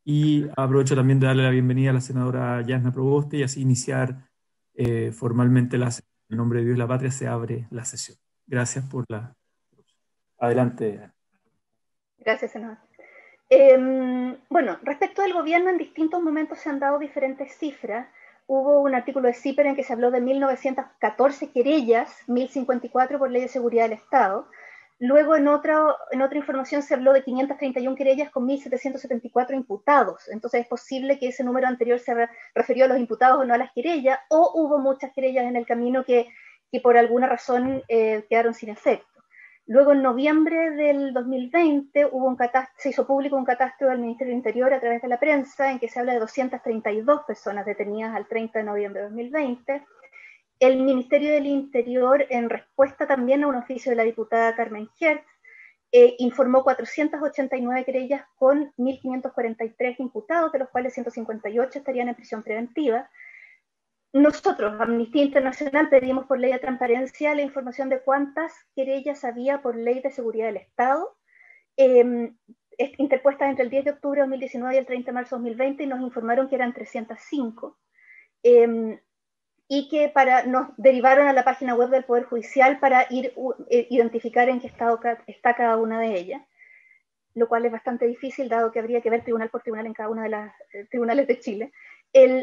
y aprovecho también de darle la bienvenida a la senadora Yasna Proboste y así iniciar formalmente la sesión. En nombre de Dios y la patria se abre la sesión. Gracias por la... Adelante. Gracias, senador. Bueno, respecto del gobierno, en distintos momentos se han dado diferentes cifras. Hubo un artículo de CIPER en que se habló de 1914 querellas, 1054 por ley de seguridad del Estado. Luego, en otra información se habló de 531 querellas con 1774 imputados. Entonces, es posible que ese número anterior se refirió a los imputados o no a las querellas, o hubo muchas querellas en el camino que por alguna razón quedaron sin efecto. Luego, en noviembre del 2020, se hizo público un catastro del Ministerio del Interior a través de la prensa en que se habla de 232 personas detenidas al 30 de noviembre de 2020. El Ministerio del Interior, en respuesta también a un oficio de la diputada Carmen Hertz, informó 489 querellas con 1.543 imputados, de los cuales 158 estarían en prisión preventiva. Nosotros, Amnistía Internacional, pedimos por ley de transparencia la información de cuántas querellas había por ley de seguridad del Estado, interpuestas entre el 10 de octubre de 2019 y el 30 de marzo de 2020, y nos informaron que eran 305, y que nos derivaron a la página web del Poder Judicial para identificar en qué estado está cada una de ellas, lo cual es bastante difícil, dado que habría que ver tribunal por tribunal en cada una de las tribunales de Chile.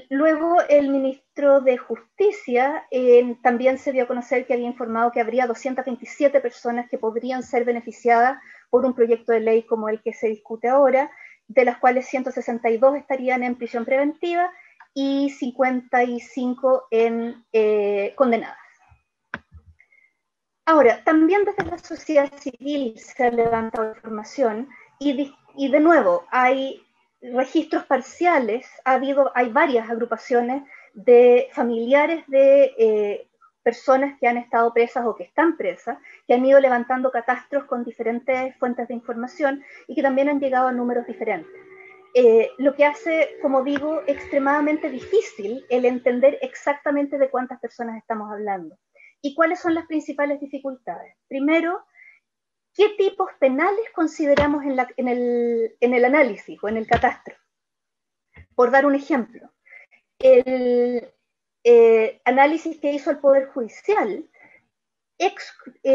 Luego, el ministro de Justicia también se dio a conocer que había informado que habría 227 personas que podrían ser beneficiadas por un proyecto de ley como el que se discute ahora, de las cuales 162 estarían en prisión preventiva y 55 condenadas. Ahora, también desde la sociedad civil se ha levantado información y de nuevo hay registros parciales, hay varias agrupaciones de familiares de personas que han estado presas o que están presas, que han ido levantando catastros con diferentes fuentes de información y que también han llegado a números diferentes. Lo que hace, como digo, extremadamente difícil el entender exactamente de cuántas personas estamos hablando. ¿Y cuáles son las principales dificultades? Primero, ¿qué tipos penales consideramos en el análisis o en el catastro? Por dar un ejemplo, el análisis que hizo el Poder Judicial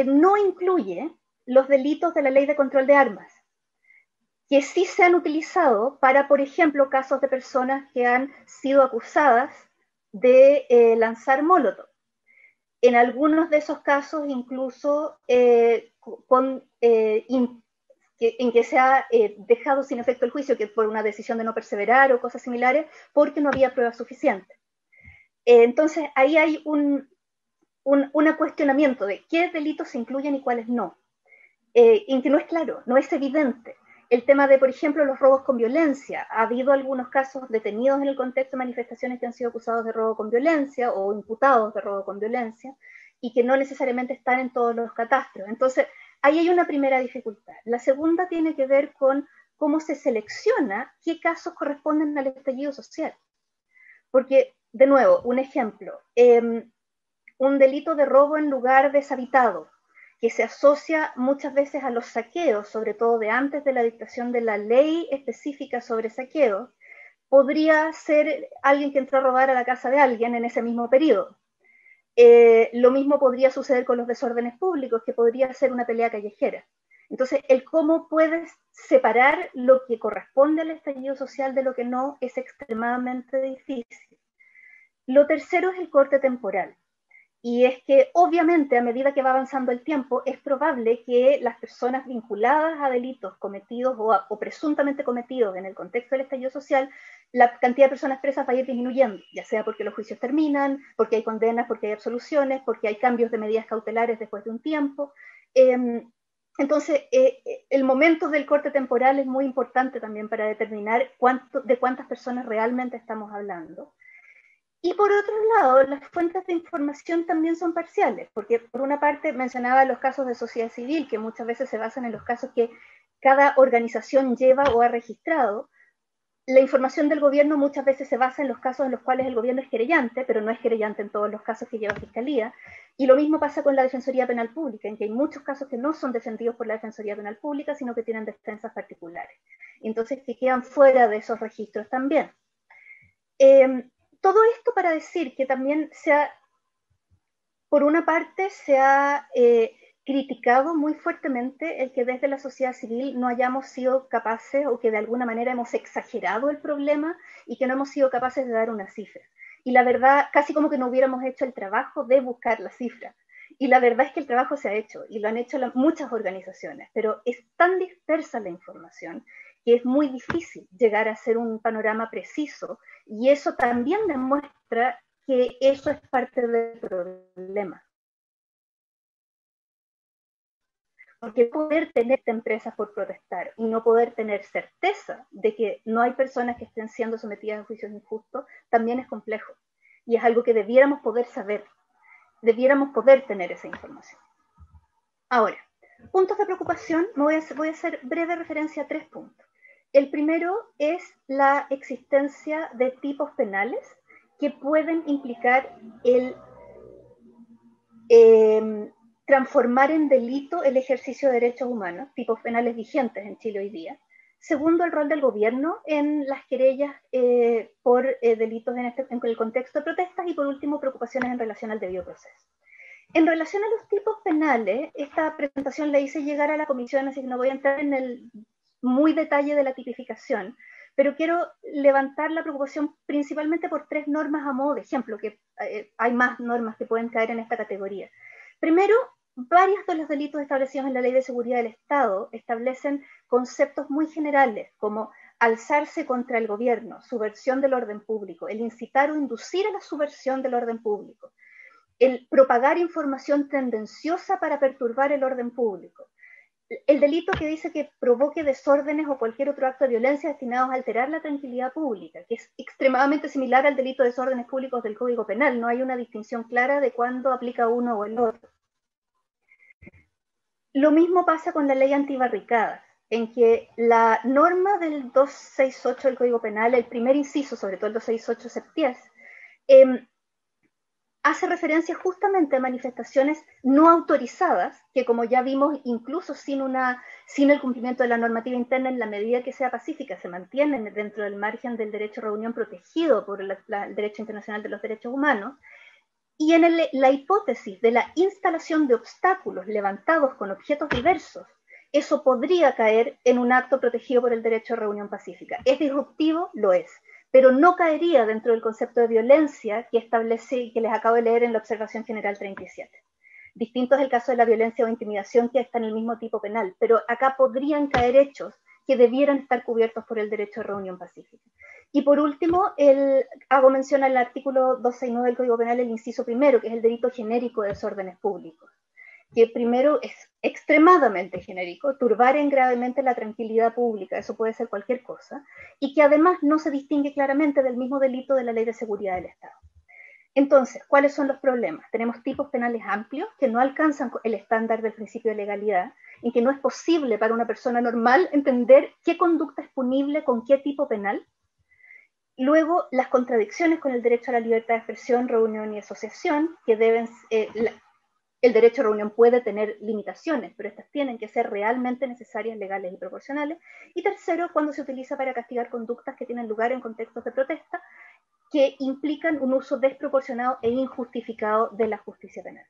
no incluye los delitos de la Ley de Control de Armas, que sí se han utilizado para, por ejemplo, casos de personas que han sido acusadas de lanzar molotov. En algunos de esos casos, incluso en que se ha dejado sin efecto el juicio, que por una decisión de no perseverar o cosas similares, porque no había pruebas suficientes. Entonces, ahí hay un cuestionamiento de qué delitos se incluyen y cuáles no. Y que no es claro, no es evidente. El tema de, por ejemplo, los robos con violencia. Ha habido algunos casos detenidos en el contexto de manifestaciones que han sido acusados de robo con violencia o imputados de robo con violencia y que no necesariamente están en todos los catastros. Entonces, ahí hay una primera dificultad. La segunda tiene que ver con cómo se selecciona qué casos corresponden al estallido social. Porque, de nuevo, un ejemplo, un delito de robo en lugar deshabitado, que se asocia muchas veces a los saqueos, sobre todo de antes de la dictación de la ley específica sobre saqueos, podría ser alguien que entró a robar a la casa de alguien en ese mismo periodo. Lo mismo podría suceder con los desórdenes públicos, que podría ser una pelea callejera. Entonces, el cómo puedes separar lo que corresponde al estallido social de lo que no es extremadamente difícil. Lo tercero es el corte temporal. Y es que obviamente a medida que va avanzando el tiempo es probable que las personas vinculadas a delitos cometidos o presuntamente cometidos en el contexto del estallido social, la cantidad de personas presas va a ir disminuyendo, ya sea porque los juicios terminan, porque hay condenas, porque hay absoluciones, porque hay cambios de medidas cautelares después de un tiempo. Entonces, el momento del corte temporal es muy importante también para determinar de cuántas personas realmente estamos hablando. Y por otro lado, las fuentes de información también son parciales, porque por una parte mencionaba los casos de sociedad civil, que muchas veces se basan en los casos que cada organización lleva o ha registrado, la información del gobierno muchas veces se basa en los casos en los cuales el gobierno es querellante, pero no es querellante en todos los casos que lleva Fiscalía. Y lo mismo pasa con la Defensoría Penal Pública, en que hay muchos casos que no son defendidos por la Defensoría Penal Pública, sino que tienen defensas particulares. Entonces, que quedan fuera de esos registros también. Todo esto para decir que también por una parte, se ha criticado muy fuertemente el que desde la sociedad civil no hayamos sido capaces o que de alguna manera hemos exagerado el problema y que no hemos sido capaces de dar una cifra. Y la verdad, casi como que no hubiéramos hecho el trabajo de buscar la cifra. Y la verdad es que el trabajo se ha hecho y lo han hecho muchas organizaciones, pero es tan dispersa la información que es muy difícil llegar a hacer un panorama preciso y eso también demuestra que eso es parte del problema. Porque poder tener empresas por protestar y no poder tener certeza de que no hay personas que estén siendo sometidas a juicios injustos también es complejo. Y es algo que debiéramos poder saber, debiéramos poder tener esa información. Ahora, puntos de preocupación, voy a hacer breve referencia a 3 puntos. El primero es la existencia de tipos penales que pueden implicar el transformar en delito el ejercicio de derechos humanos, tipos penales vigentes en Chile hoy día. Segundo, el rol del gobierno en las querellas por delitos en el contexto de protestas. Y por último, preocupaciones en relación al debido proceso. En relación a los tipos penales, esta presentación la hice llegar a la comisión, así que no voy a entrar en el muy detalle de la tipificación, pero quiero levantar la preocupación principalmente por 3 normas a modo de ejemplo, que hay más normas que pueden caer en esta categoría. Primero, varios de los delitos establecidos en la Ley de Seguridad del Estado establecen conceptos muy generales, como alzarse contra el gobierno, subversión del orden público, el incitar o inducir a la subversión del orden público, el propagar información tendenciosa para perturbar el orden público, el delito que dice que provoque desórdenes o cualquier otro acto de violencia destinados a alterar la tranquilidad pública, que es extremadamente similar al delito de desórdenes públicos del Código Penal. No hay una distinción clara de cuándo aplica uno o el otro. Lo mismo pasa con la ley antibarricadas, en que la norma del 268 del Código Penal, el primer inciso, sobre todo el 268 septies, hace referencia justamente a manifestaciones no autorizadas, que como ya vimos, incluso sin el cumplimiento de la normativa interna, en la medida que sea pacífica, se mantienen dentro del margen del derecho a reunión protegido por el derecho internacional de los derechos humanos. Y en la hipótesis de la instalación de obstáculos levantados con objetos diversos, eso podría caer en un acto protegido por el derecho a reunión pacífica. ¿Es disruptivo? Lo es, pero no caería dentro del concepto de violencia que establece y que les acabo de leer en la Observación General 37. Distinto es el caso de la violencia o intimidación, que está en el mismo tipo penal, pero acá podrían caer hechos que debieran estar cubiertos por el derecho a reunión pacífica. Y por último, hago mención al artículo 269 del Código Penal, el inciso primero, que es el delito genérico de desórdenes públicos, que primero es extremadamente genérico, turbar gravemente la tranquilidad pública, eso puede ser cualquier cosa, y que además no se distingue claramente del mismo delito de la Ley de Seguridad del Estado. Entonces, ¿cuáles son los problemas? Tenemos tipos penales amplios que no alcanzan el estándar del principio de legalidad, y que no es posible para una persona normal entender qué conducta es punible con qué tipo penal. Luego, las contradicciones con el derecho a la libertad de expresión, reunión y asociación, que deben, el derecho a reunión puede tener limitaciones, pero estas tienen que ser realmente necesarias, legales y proporcionales. Y tercero, cuando se utiliza para castigar conductas que tienen lugar en contextos de protesta, que implican un uso desproporcionado e injustificado de la justicia penal.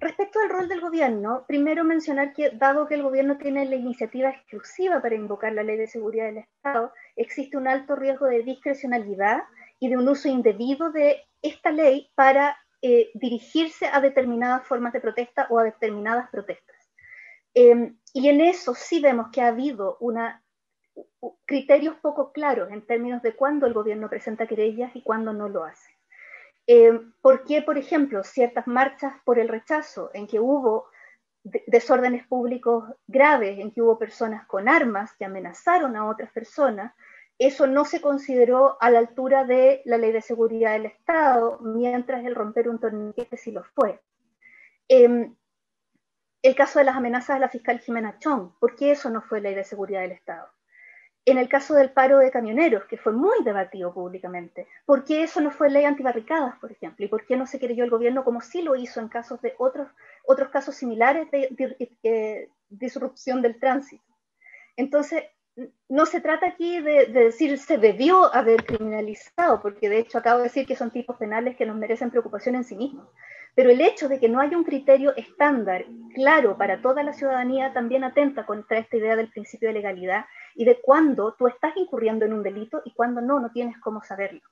Respecto al rol del gobierno, primero mencionar que, dado que el gobierno tiene la iniciativa exclusiva para invocar la Ley de Seguridad del Estado, existe un alto riesgo de discrecionalidad y de un uso indebido de esta ley para dirigirse a determinadas formas de protesta o a determinadas protestas. Y en eso sí vemos que ha habido criterios poco claros en términos de cuándo el gobierno presenta querellas y cuándo no lo hace. ¿Por qué, por ejemplo, ciertas marchas por el rechazo, en que hubo desórdenes públicos graves, en que hubo personas con armas que amenazaron a otras personas, eso no se consideró a la altura de la Ley de Seguridad del Estado, mientras el romper un torniquete sí lo fue? El caso de las amenazas a la fiscal Jimena Chong, ¿por qué eso no fue Ley de Seguridad del Estado? en el caso del paro de camioneros, que fue muy debatido públicamente. ¿Por qué eso no fue ley antibarricadas, por ejemplo? ¿Y por qué no se creyó el gobierno como sí lo hizo en casos de otros casos similares de disrupción del tránsito? Entonces, no se trata aquí de decir se debió haber criminalizado, porque de hecho acabo de decir que son tipos penales que nos merecen preocupación en sí mismos. Pero el hecho de que no haya un criterio estándar claro para toda la ciudadanía también atenta contra esta idea del principio de legalidad y de cuándo tú estás incurriendo en un delito y cuándo no tienes cómo saberlo.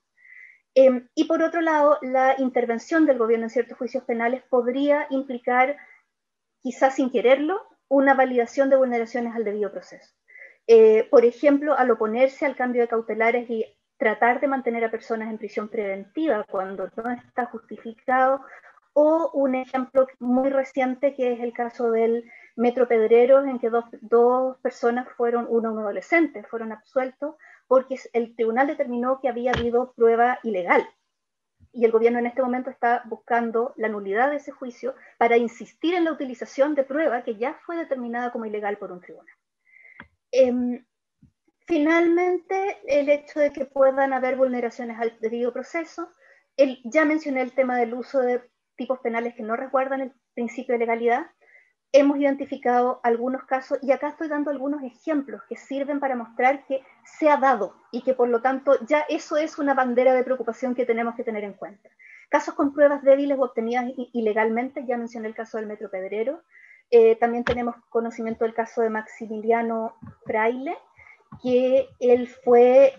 Y por otro lado, la intervención del gobierno en ciertos juicios penales podría implicar, quizás sin quererlo, una validación de vulneraciones al debido proceso. Por ejemplo, al oponerse al cambio de cautelares y tratar de mantener a personas en prisión preventiva cuando no está justificado, o un ejemplo muy reciente que es el caso del Metro Pedreros, en que dos personas un adolescente, fueron absueltos porque el tribunal determinó que había habido prueba ilegal. Y el gobierno en este momento está buscando la nulidad de ese juicio para insistir en la utilización de prueba que ya fue determinada como ilegal por un tribunal. Finalmente, el hecho de que puedan haber vulneraciones al debido proceso. Ya mencioné el tema del uso de tipos penales que no resguardan el principio de legalidad. Hemos identificado algunos casos y acá estoy dando algunos ejemplos que sirven para mostrar que se ha dado y que por lo tanto ya eso es una bandera de preocupación que tenemos que tener en cuenta. Casos con pruebas débiles o obtenidas ilegalmente, ya mencioné el caso del Metro Pedrero. También tenemos conocimiento del caso de Maximiliano Fraile, que él fue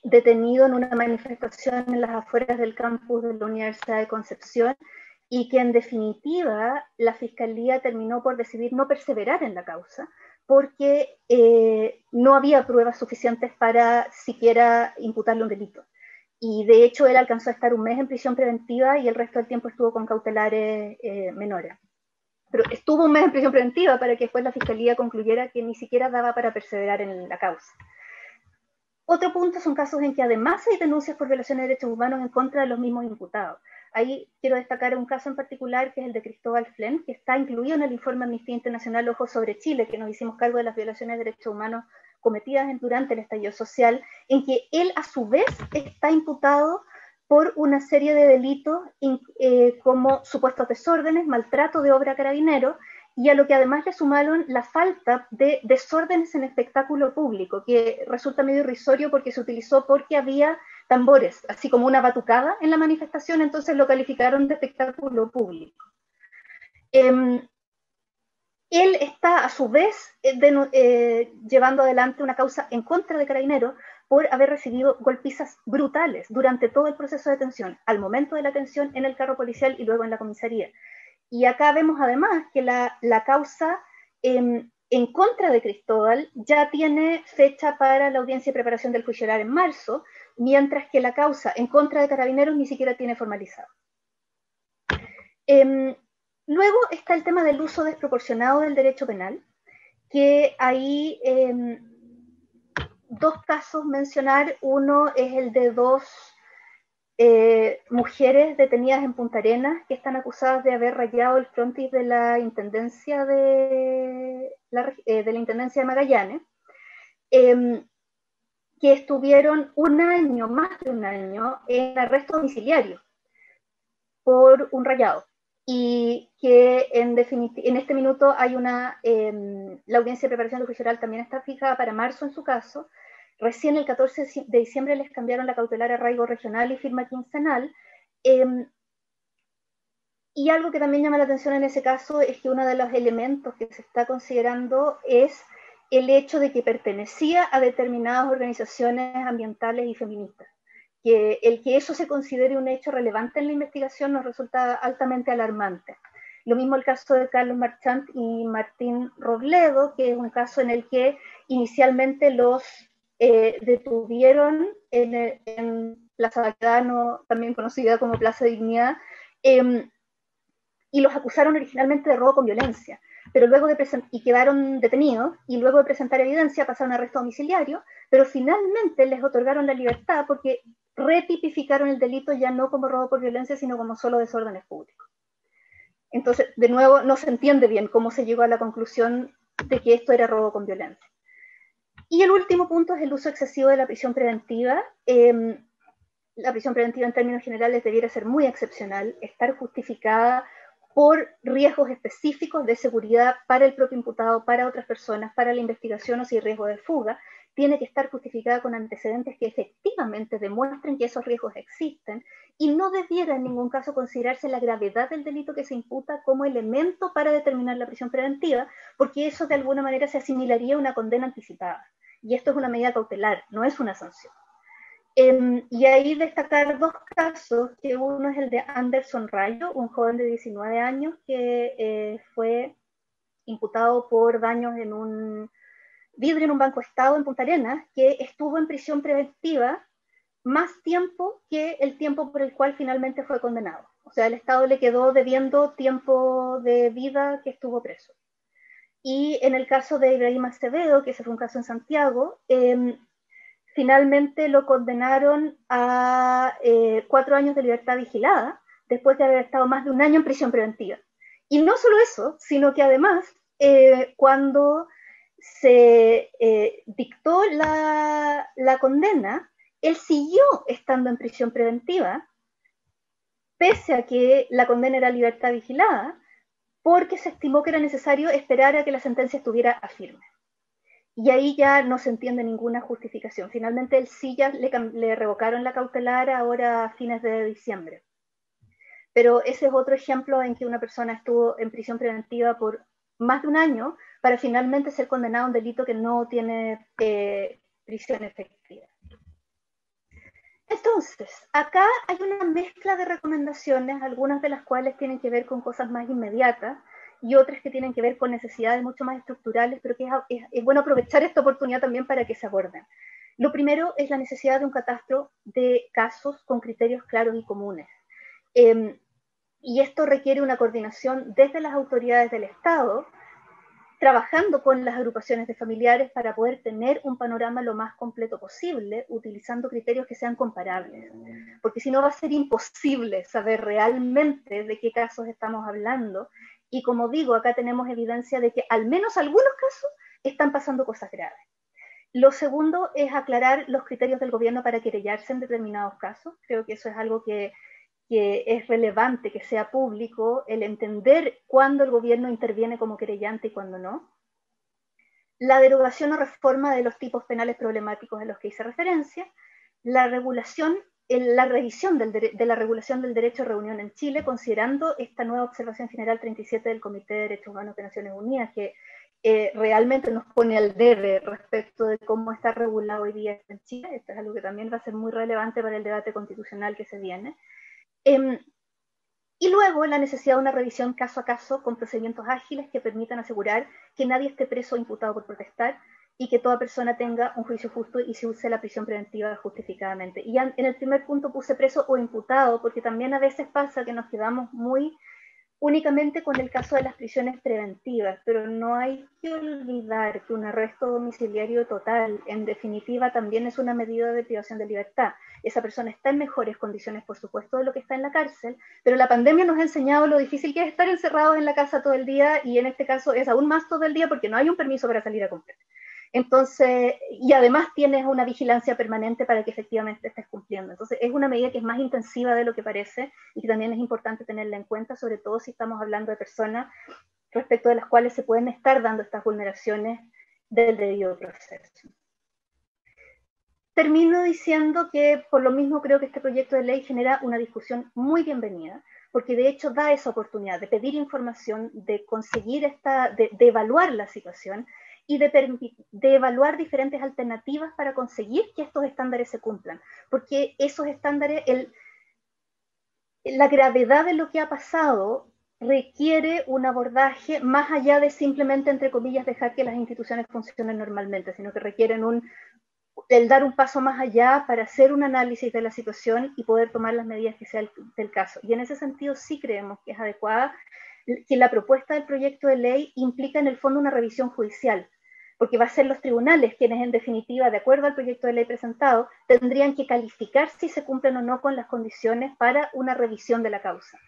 detenido en una manifestación en las afueras del campus de la Universidad de Concepción y que en definitiva la Fiscalía terminó por decidir no perseverar en la causa porque no había pruebas suficientes para siquiera imputarle un delito. Y de hecho él alcanzó a estar un mes en prisión preventiva y el resto del tiempo estuvo con cautelares menores. Pero estuvo un mes en prisión preventiva para que después la Fiscalía concluyera que ni siquiera daba para perseverar en la causa. Otro punto son casos en que además hay denuncias por violaciones de derechos humanos en contra de los mismos imputados. Ahí quiero destacar un caso en particular que es el de Cristóbal Flen, que está incluido en el informe Amnistía Internacional Ojos sobre Chile, que nos hicimos cargo de las violaciones de derechos humanos cometidas durante el estallido social, en que él a su vez está imputado por una serie de delitos como supuestos desórdenes, maltrato de obra carabinero, y a lo que además le sumaron la falta de desórdenes en espectáculo público, que resulta medio irrisorio porque se utilizó porque había tambores, así como una batucada en la manifestación, entonces lo calificaron de espectáculo público. Él está a su vez llevando adelante una causa en contra de Carabineros por haber recibido golpizas brutales durante todo el proceso de detención, al momento de la detención en el carro policial y luego en la comisaría. Y acá vemos además que la causa en contra de Cristóbal ya tiene fecha para la audiencia de preparación del juicio oral en marzo, mientras que la causa en contra de Carabineros ni siquiera tiene formalizado. Luego está el tema del uso desproporcionado del derecho penal, que ahí dos casos mencionar. Uno es el de dos mujeres detenidas en Punta Arenas que están acusadas de haber rayado el frontis de la Intendencia de Magallanes, que estuvieron más de un año en arresto domiciliario por un rayado, y que en este minuto hay la audiencia de preparación del juicio oral también está fijada para marzo en su caso. Recién el 14 de diciembre les cambiaron la cautelar a arraigo regional y firma quincenal. Y algo que también llama la atención en ese caso es que uno de los elementos que se está considerando es el hecho de que pertenecía a determinadas organizaciones ambientales y feministas. Que el que eso se considere un hecho relevante en la investigación nos resulta altamente alarmante. Lo mismo el caso de Carlos Marchant y Martín Robledo, que es un caso en el que inicialmente los detuvieron en Plaza Baquedano, también conocida como Plaza Dignidad, y los acusaron originalmente de robo con violencia, pero luego y quedaron detenidos, y luego de presentar evidencia pasaron a arresto domiciliario, pero finalmente les otorgaron la libertad porque retipificaron el delito ya no como robo por violencia, sino como solo desórdenes públicos. Entonces, de nuevo, no se entiende bien cómo se llegó a la conclusión de que esto era robo con violencia. Y el último punto es el uso excesivo de la prisión preventiva. La prisión preventiva en términos generales debiera ser muy excepcional, estar justificada por riesgos específicos de seguridad para el propio imputado, para otras personas, para la investigación o si hay riesgo de fuga. Tiene que estar justificada con antecedentes que efectivamente demuestren que esos riesgos existen y no debiera en ningún caso considerarse la gravedad del delito que se imputa como elemento para determinar la prisión preventiva, porque eso de alguna manera se asimilaría a una condena anticipada. Y esto es una medida cautelar, no es una sanción. Y ahí destacar dos casos, que uno es el de Anderson Rayo, un joven de 19 años que fue imputado por daños en un vidrio en un banco estado en Punta Arenas, que estuvo en prisión preventiva más tiempo que el tiempo por el cual finalmente fue condenado. O sea, el Estado le quedó debiendo tiempo de vida que estuvo preso. Y en el caso de Ibrahim Acevedo, que ese fue un caso en Santiago, finalmente lo condenaron a 4 años de libertad vigilada, después de haber estado más de 1 año en prisión preventiva. Y no solo eso, sino que además, cuando se dictó la condena, él siguió estando en prisión preventiva, pese a que la condena era libertad vigilada, porque se estimó que era necesario esperar a que la sentencia estuviera a firme. Y ahí ya no se entiende ninguna justificación. Finalmente él sí ya le revocaron la cautelar ahora a fines de diciembre. Pero ese es otro ejemplo en que una persona estuvo en prisión preventiva por más de 1 año para finalmente ser condenado a un delito que no tiene prisión efectiva. Entonces, acá hay una mezcla de recomendaciones, algunas de las cuales tienen que ver con cosas más inmediatas y otras que tienen que ver con necesidades mucho más estructurales, pero que es bueno aprovechar esta oportunidad también para que se aborden. Lo primero es la necesidad de un catastro de casos con criterios claros y comunes. Y esto requiere una coordinación desde las autoridades del Estado, trabajando con las agrupaciones de familiares para poder tener un panorama lo más completo posible, utilizando criterios que sean comparables. Porque si no va a ser imposible saber realmente de qué casos estamos hablando. Y como digo, acá tenemos evidencia de que al menos algunos casos están pasando cosas graves. Lo segundo es aclarar los criterios del gobierno para querellarse en determinados casos. Creo que eso es algo que es relevante que sea público, el entender cuándo el gobierno interviene como querellante y cuándo no. La derogación o reforma de los tipos penales problemáticos a los que hice referencia. La regulación, la revisión de la regulación del derecho a reunión en Chile, considerando esta nueva observación general 37 del Comité de Derechos Humanos de Naciones Unidas, que realmente nos pone al debe respecto de cómo está regulado hoy día en Chile. Esto es algo que también va a ser muy relevante para el debate constitucional que se viene. Y luego la necesidad de una revisión caso a caso con procedimientos ágiles que permitan asegurar que nadie esté preso o imputado por protestar y que toda persona tenga un juicio justo y se use la prisión preventiva justificadamente. Y ya en el primer punto puse preso o imputado porque también a veces pasa que nos quedamos muy únicamente con el caso de las prisiones preventivas, pero no hay que olvidar que un arresto domiciliario total, en definitiva, también es una medida de privación de libertad. Esa persona está en mejores condiciones, por supuesto, de lo que está en la cárcel, pero la pandemia nos ha enseñado lo difícil que es estar encerrados en la casa todo el día, y en este caso es aún más todo el día porque no hay un permiso para salir a comprar. Entonces, y además tienes una vigilancia permanente para que efectivamente estés cumpliendo. Entonces, es una medida que es más intensiva de lo que parece y que también es importante tenerla en cuenta, sobre todo si estamos hablando de personas respecto de las cuales se pueden estar dando estas vulneraciones del debido proceso. Termino diciendo que por lo mismo creo que este proyecto de ley genera una discusión muy bienvenida, porque de hecho da esa oportunidad de pedir información, de conseguir de evaluar la situación y de evaluar diferentes alternativas para conseguir que estos estándares se cumplan, porque esos estándares, la gravedad de lo que ha pasado requiere un abordaje más allá de simplemente, entre comillas, dejar que las instituciones funcionen normalmente, sino que requieren el dar un paso más allá para hacer un análisis de la situación y poder tomar las medidas que sea del caso. Y en ese sentido sí creemos que es adecuada que la propuesta del proyecto de ley implica en el fondo una revisión judicial, porque va a ser los tribunales quienes en definitiva, de acuerdo al proyecto de ley presentado, tendrían que calificar si se cumplen o no con las condiciones para una revisión de la causa.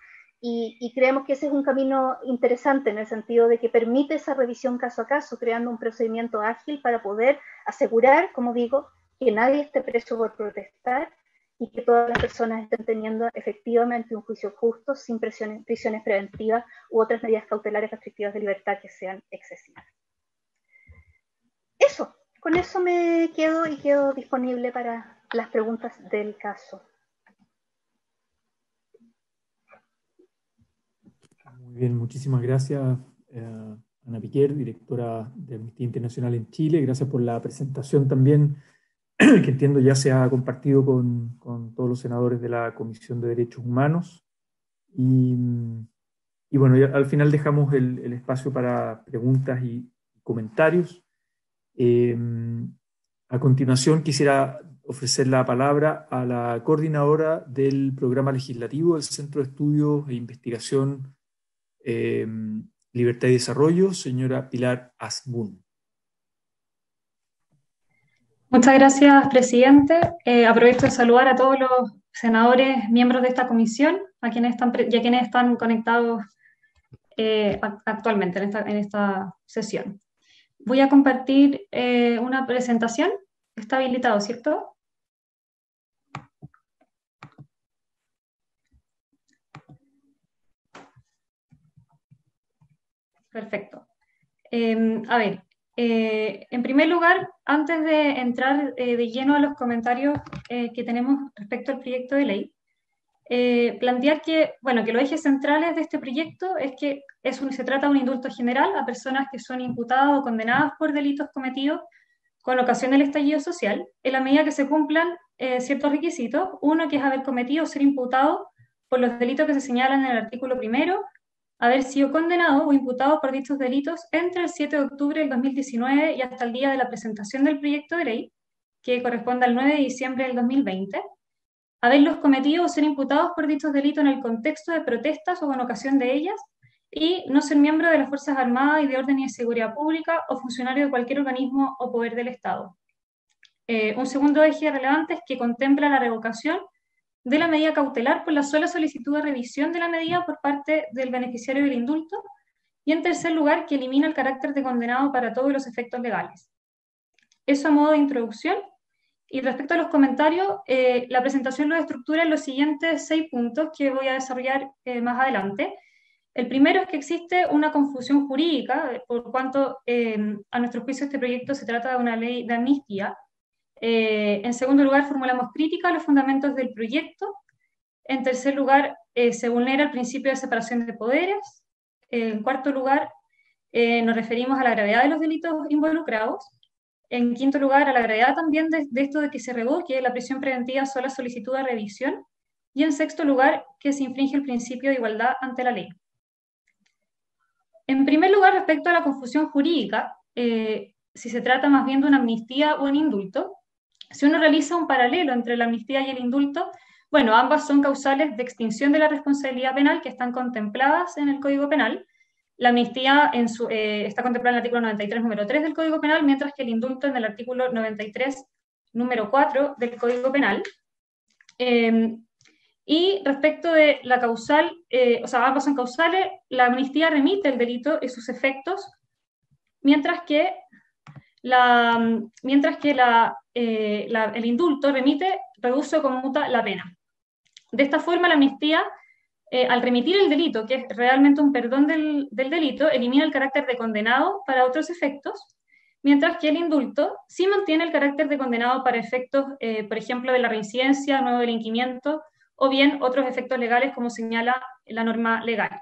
y creemos que ese es un camino interesante en el sentido de que permite esa revisión caso a caso, creando un procedimiento ágil para poder asegurar, como digo, que nadie esté preso por protestar y que todas las personas estén teniendo efectivamente un juicio justo, sin prisiones preventivas u otras medidas cautelares restrictivas de libertad que sean excesivas. Eso, con eso me quedo y quedo disponible para las preguntas del caso. Muy bien, muchísimas gracias, Ana Piquer, directora de Amnistía Internacional en Chile. Gracias por la presentación también, que entiendo ya se ha compartido con todos los senadores de la Comisión de Derechos Humanos. Y bueno, ya al final dejamos el espacio para preguntas y comentarios. A continuación quisiera ofrecer la palabra a la coordinadora del programa legislativo del Centro de Estudios e Investigación Libertad y Desarrollo, señora Pilar Asbun. Muchas gracias, presidente. Aprovecho de saludar a todos los senadores, miembros de esta comisión, a quienes están conectados actualmente en esta sesión. Voy a compartir una presentación. Está habilitado, ¿cierto? Perfecto. A ver, en primer lugar, antes de entrar de lleno a los comentarios que tenemos respecto al proyecto de ley, plantear que los ejes centrales de este proyecto es que se trata de un indulto general a personas que son imputadas o condenadas por delitos cometidos con ocasión del estallido social, en la medida que se cumplan ciertos requisitos. Uno, que es haber cometido o ser imputado por los delitos que se señalan en el artículo primero, haber sido condenado o imputado por dichos delitos entre el 7 de octubre del 2019 y hasta el día de la presentación del proyecto de ley, que corresponde al 9 de diciembre del 2020, haberlos cometido o ser imputados por dichos delitos en el contexto de protestas o con ocasión de ellas, y no ser miembro de las Fuerzas Armadas y de Orden y Seguridad Pública o funcionario de cualquier organismo o poder del Estado. Un segundo eje relevante es que contempla la revocación de la medida cautelar por la sola solicitud de revisión de la medida por parte del beneficiario del indulto, y en tercer lugar, que elimina el carácter de condenado para todos los efectos legales. Eso a modo de introducción. Y respecto a los comentarios, la presentación lo estructura en los siguientes 6 puntos que voy a desarrollar más adelante. El primero es que existe una confusión jurídica, por cuanto a nuestro juicio este proyecto se trata de una ley de amnistía. En segundo lugar, formulamos crítica a los fundamentos del proyecto. En tercer lugar, se vulnera el principio de separación de poderes. En cuarto lugar, nos referimos a la gravedad de los delitos involucrados. En quinto lugar, a la gravedad también de esto de que se revoque la prisión preventiva sola solicitud de revisión. Y en sexto lugar, que se infringe el principio de igualdad ante la ley. En primer lugar, respecto a la confusión jurídica, si se trata más bien de una amnistía o un indulto, si uno realiza un paralelo entre la amnistía y el indulto, ambas son causales de extinción de la responsabilidad penal que están contempladas en el Código Penal. La amnistía está contemplada en el artículo 93, número 3 del Código Penal, mientras que el indulto en el artículo 93, número 4 del Código Penal. Y respecto de la causal, ambas son causales, la amnistía remite el delito y sus efectos, mientras que el indulto remite, reduce o conmuta la pena. De esta forma, la amnistía, al remitir el delito, que es realmente un perdón del delito, elimina el carácter de condenado para otros efectos, mientras que el indulto sí mantiene el carácter de condenado para efectos, por ejemplo, de la reincidencia, nuevo delinquimiento, o bien otros efectos legales, como señala la norma legal.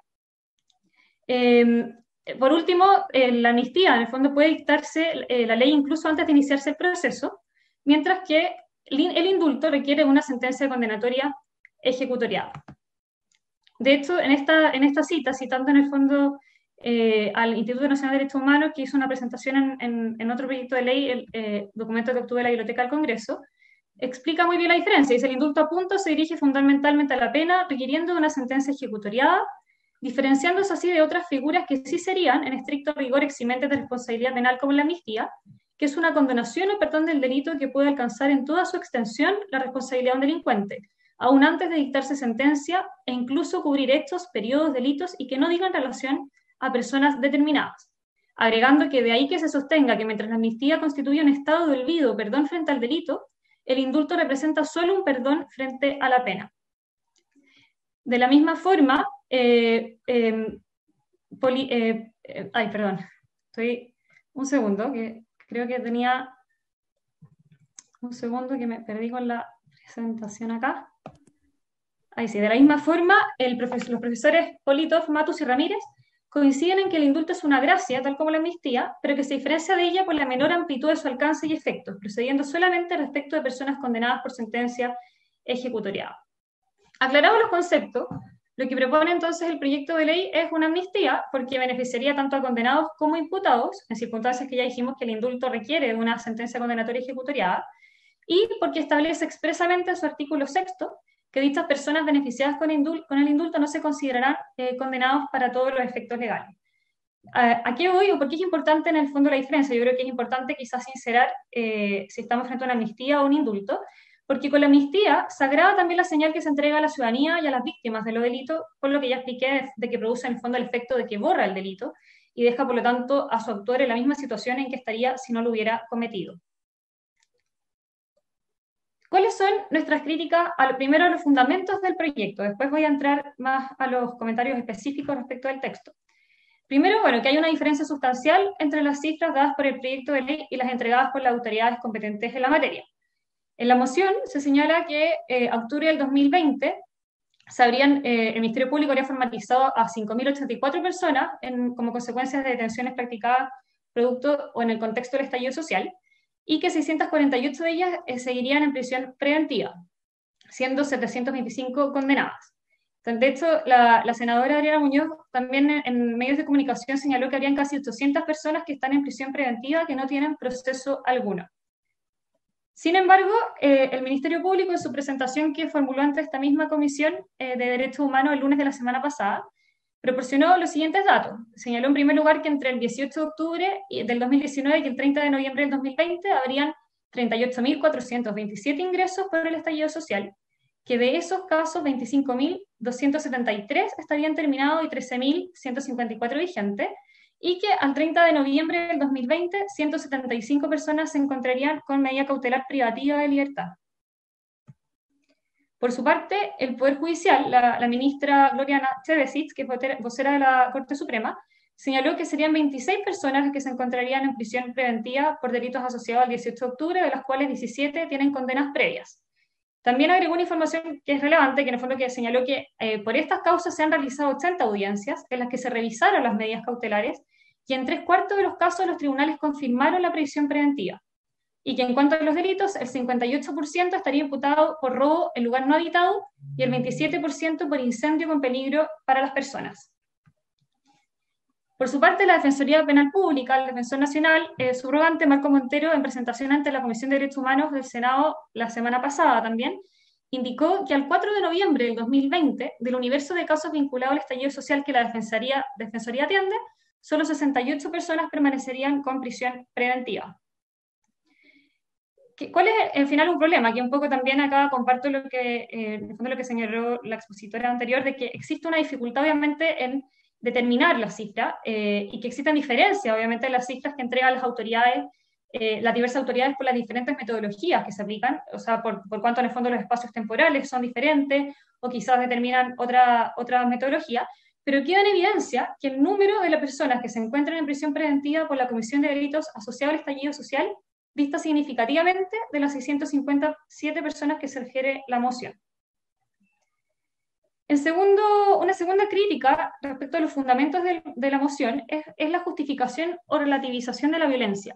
Por último, la amnistía, en el fondo, puede dictarse la ley incluso antes de iniciarse el proceso, mientras que el indulto requiere una sentencia condenatoria ejecutoriada. De hecho, en esta cita, citando en el fondo al Instituto Nacional de Derechos Humanos, que hizo una presentación en otro proyecto de ley, el documento que obtuve de la Biblioteca del Congreso, explica muy bien la diferencia. Dice: el indulto a punto se dirige fundamentalmente a la pena, requiriendo una sentencia ejecutoriada, diferenciándose así de otras figuras que sí serían, en estricto rigor, eximentes de responsabilidad penal, como la amnistía, que es una condonación o perdón del delito que puede alcanzar en toda su extensión la responsabilidad de un delincuente, aún antes de dictarse sentencia, e incluso cubrir hechos, periodos, delitos y que no digan relación a personas determinadas. Agregando que de ahí que se sostenga que mientras la amnistía constituye un estado de olvido o perdón frente al delito, el indulto representa solo un perdón frente a la pena. De la misma forma, un segundo, que creo que tenía un segundo que me perdí con la presentación acá. Ahí sí, de la misma forma, los profesores Politov, Matus y Ramírez coinciden en que el indulto es una gracia, tal como la amnistía, pero que se diferencia de ella por la menor amplitud de su alcance y efectos, procediendo solamente respecto de personas condenadas por sentencia ejecutoriada. Aclarados los conceptos, lo que propone entonces el proyecto de ley es una amnistía porque beneficiaría tanto a condenados como imputados, en circunstancias que ya dijimos que el indulto requiere de una sentencia condenatoria ejecutoriada, y porque establece expresamente en su artículo 6º que dichas personas beneficiadas con el indulto no se considerarán condenados para todos los efectos legales. ¿A qué voy o por qué es importante en el fondo la diferencia? Yo creo que es importante quizás sincerar si estamos frente a una amnistía o un indulto, porque con la amnistía se agrava también la señal que se entrega a la ciudadanía y a las víctimas de los delitos, por lo que ya expliqué de que produce en el fondo el efecto de que borra el delito y deja por lo tanto a su autor en la misma situación en que estaría si no lo hubiera cometido. ¿Cuáles son nuestras críticas? Primero a los fundamentos del proyecto, después voy a entrar más a los comentarios específicos respecto del texto. Primero, bueno, que hay una diferencia sustancial entre las cifras dadas por el proyecto de ley y las entregadas por las autoridades competentes en la materia. En la moción se señala que a octubre del 2020 el Ministerio Público habría formatizado a 5.084 personas como consecuencia de detenciones practicadas producto o en el contexto del estallido social, y que 648 de ellas seguirían en prisión preventiva, siendo 725 condenadas. Entonces, de hecho, la senadora Adriana Muñoz también en medios de comunicación señaló que habrían casi 800 personas que están en prisión preventiva que no tienen proceso alguno. Sin embargo, el Ministerio Público en su presentación que formuló ante esta misma Comisión de Derechos Humanos el lunes de la semana pasada, proporcionó los siguientes datos. Señaló en primer lugar que entre el 18 de octubre del 2019 y el 30 de noviembre del 2020 habrían 38.427 ingresos por el estallido social, que de esos casos 25.273 estarían terminados y 13.154 vigentes, y que al 30 de noviembre del 2020 175 personas se encontrarían con medida cautelar privativa de libertad. Por su parte, el Poder Judicial, la ministra Gloriana Chevesic, que es vocera de la Corte Suprema, señaló que serían 26 personas las que se encontrarían en prisión preventiva por delitos asociados al 18 de octubre, de las cuales 17 tienen condenas previas. También agregó una información que es relevante, que en el fondo que señaló que por estas causas se han realizado 80 audiencias en las que se revisaron las medidas cautelares y en 3/4 de los casos los tribunales confirmaron la prisión preventiva. Y que en cuanto a los delitos, el 58% estaría imputado por robo en lugar no habitado y el 27% por incendio con peligro para las personas. Por su parte, la Defensoría Penal Pública, el Defensor Nacional, subrogante Marco Montero, en presentación ante la Comisión de Derechos Humanos del Senado la semana pasada también, indicó que al 4 de noviembre del 2020, del universo de casos vinculados al estallido social que la Defensoría atiende, solo 68 personas permanecerían con prisión preventiva. ¿Cuál es, al final, un problema? Que un poco también acá comparto en el fondo lo que señaló la expositora anterior, de que existe una dificultad, obviamente, en determinar la cifra y que existen diferencias, obviamente, en las cifras que entregan las autoridades, las diversas autoridades por las diferentes metodologías que se aplican, o sea, por cuanto en el fondo los espacios temporales son diferentes o quizás determinan otra metodología, pero queda en evidencia que el número de las personas que se encuentran en prisión preventiva por la comisión de delitos asociados al estallido social dista significativamente de las 657 personas que se refiere la moción. Una segunda crítica respecto a los fundamentos de la moción es la justificación o relativización de la violencia.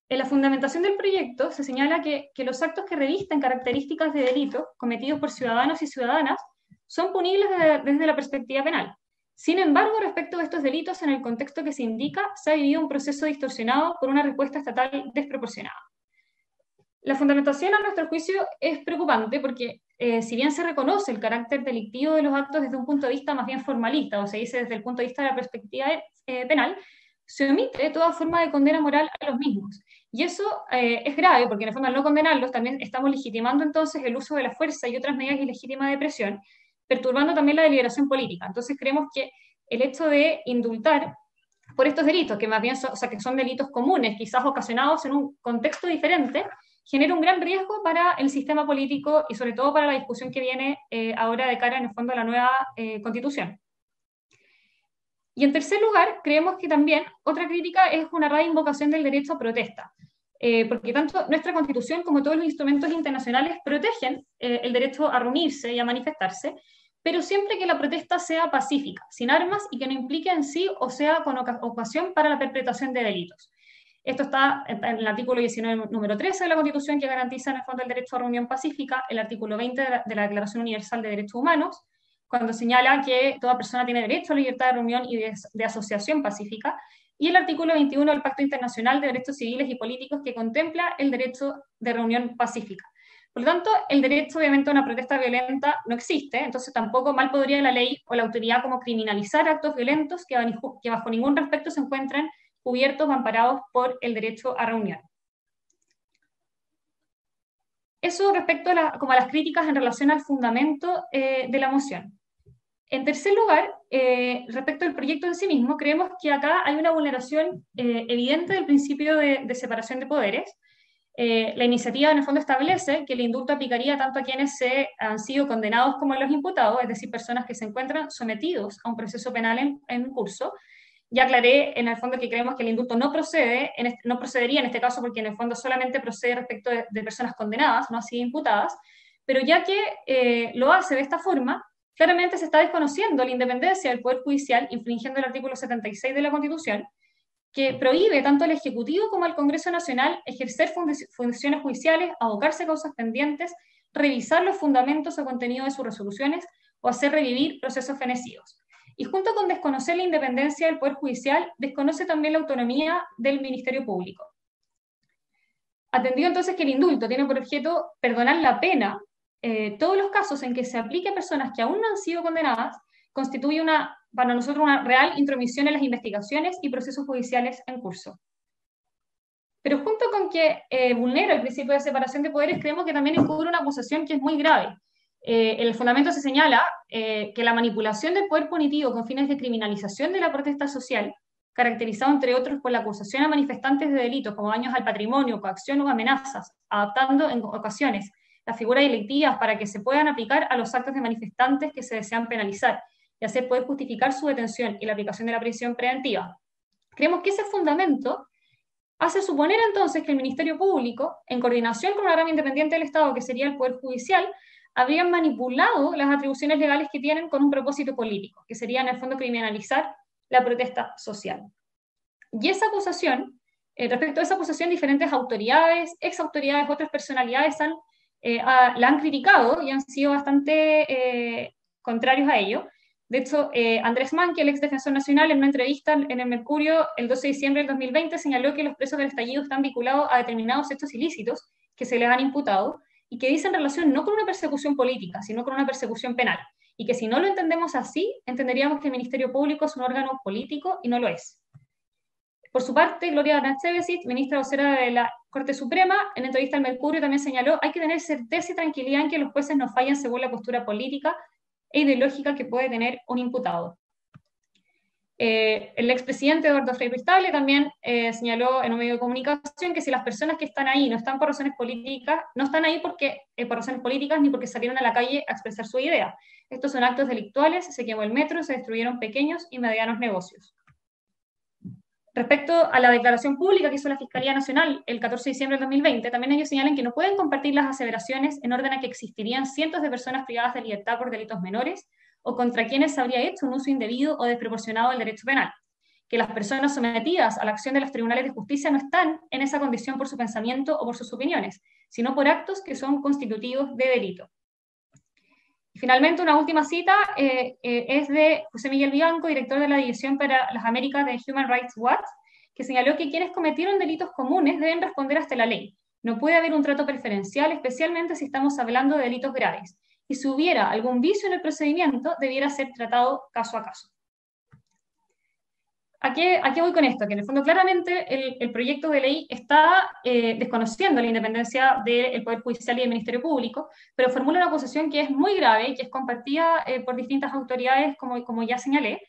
En la fundamentación del proyecto se señala que los actos que revisten características de delito cometidos por ciudadanos y ciudadanas son punibles desde la perspectiva penal. Sin embargo, respecto de estos delitos, en el contexto que se indica, se ha vivido un proceso distorsionado por una respuesta estatal desproporcionada. La fundamentación, a nuestro juicio, es preocupante porque, si bien se reconoce el carácter delictivo de los actos desde un punto de vista más bien formalista, o se dice desde el punto de vista de la perspectiva penal, se omite toda forma de condena moral a los mismos. Y eso es grave, porque en el fondo al no condenarlos también estamos legitimando entonces el uso de la fuerza y otras medidas ilegítimas de presión, perturbando también la deliberación política. Entonces creemos que el hecho de indultar por estos delitos, que más bien son, o sea, que son delitos comunes, quizás ocasionados en un contexto diferente, genera un gran riesgo para el sistema político y sobre todo para la discusión que viene ahora de cara en el fondo a la nueva constitución. Y en tercer lugar, creemos que también otra crítica es una rara invocación del derecho a protesta, porque tanto nuestra Constitución como todos los instrumentos internacionales protegen el derecho a reunirse y a manifestarse, pero siempre que la protesta sea pacífica, sin armas y que no implique en sí o sea con ocasión para la perpetración de delitos. Esto está en el artículo 19, número 13 de la Constitución, que garantiza en el fondo el derecho a reunión pacífica, el artículo 20 de la Declaración Universal de Derechos Humanos, cuando señala que toda persona tiene derecho a la libertad de reunión y de asociación pacífica, y el artículo 21 del Pacto Internacional de Derechos Civiles y Políticos, que contempla el derecho de reunión pacífica. Por lo tanto, el derecho, obviamente, a una protesta violenta no existe, entonces tampoco mal podría la ley o la autoridad como criminalizar actos violentos que bajo ningún respecto se encuentran cubiertos o amparados por el derecho a reunión. Eso respecto a, como a las críticas en relación al fundamento de la moción. En tercer lugar, respecto al proyecto en sí mismo, creemos que acá hay una vulneración evidente del principio de separación de poderes. La iniciativa en el fondo establece que el indulto aplicaría tanto a quienes han sido condenados como a los imputados, es decir, personas que se encuentran sometidos a un proceso penal en curso. Ya aclaré en el fondo que creemos que el indulto no procedería en este caso porque en el fondo solamente procede respecto de personas condenadas, no así imputadas, pero ya que lo hace de esta forma, claramente se está desconociendo la independencia del Poder Judicial, infringiendo el artículo 76 de la Constitución, que prohíbe tanto al Ejecutivo como al Congreso Nacional ejercer funciones judiciales, abocarse a causas pendientes, revisar los fundamentos o contenido de sus resoluciones o hacer revivir procesos fenecidos. Y junto con desconocer la independencia del Poder Judicial, desconoce también la autonomía del Ministerio Público. Atendido entonces que el indulto tiene por objeto perdonar la pena, todos los casos en que se aplique a personas que aún no han sido condenadas, constituye para nosotros una real intromisión en las investigaciones y procesos judiciales en curso. Pero junto con que vulnera el principio de separación de poderes, creemos que también encubre una acusación que es muy grave. En el fundamento se señala que la manipulación del poder punitivo con fines de criminalización de la protesta social, caracterizado entre otros por la acusación a manifestantes de delitos como daños al patrimonio, coacción o amenazas, adaptando en ocasiones las figuras delictivas para que se puedan aplicar a los actos de manifestantes que se desean penalizar y hacer poder justificar su detención y la aplicación de la prisión preventiva. Creemos que ese fundamento hace suponer entonces que el Ministerio Público, en coordinación con una rama independiente del Estado, que sería el Poder Judicial, habrían manipulado las atribuciones legales que tienen con un propósito político, que sería en el fondo criminalizar la protesta social. Y esa acusación, respecto a esa acusación, diferentes autoridades, exautoridades, otras personalidades la han criticado y han sido bastante contrarios a ello. De hecho, Andrés Manqui, el ex defensor nacional, en una entrevista en el Mercurio el 12 de diciembre del 2020, señaló que los presos del estallido están vinculados a determinados hechos ilícitos que se les han imputado y que dicen relación no con una persecución política, sino con una persecución penal. Y que si no lo entendemos así, entenderíamos que el Ministerio Público es un órgano político y no lo es. Por su parte, Gloria Nachevesic, ministra vocera de la Corte Suprema, en entrevista al Mercurio también señaló: hay que tener certeza y tranquilidad en que los jueces no fallan según la postura política e ideológica que puede tener un imputado. El expresidente Eduardo Frei Ruiz-Tagle también señaló en un medio de comunicación que si las personas que están ahí no están por razones políticas, no están ahí por razones políticas ni porque salieron a la calle a expresar su idea. Estos son actos delictuales, se quemó el metro, se destruyeron pequeños y medianos negocios. Respecto a la declaración pública que hizo la Fiscalía Nacional el 14 de diciembre del 2020, también ellos señalan que no pueden compartir las aseveraciones en orden a que existirían cientos de personas privadas de libertad por delitos menores o contra quienes se habría hecho un uso indebido o desproporcionado del derecho penal, que las personas sometidas a la acción de los tribunales de justicia no están en esa condición por su pensamiento o por sus opiniones, sino por actos que son constitutivos de delito. Y finalmente, una última cita es de José Miguel Bianco, director de la División para las Américas de Human Rights Watch, que señaló que quienes cometieron delitos comunes deben responder ante la ley. No puede haber un trato preferencial, especialmente si estamos hablando de delitos graves. Y si hubiera algún vicio en el procedimiento, debiera ser tratado caso a caso. ¿A qué voy con esto? Que en el fondo claramente el proyecto de ley está desconociendo la independencia del Poder Judicial y del Ministerio Público, pero formula una acusación que es muy grave y que es compartida por distintas autoridades, como ya señalé,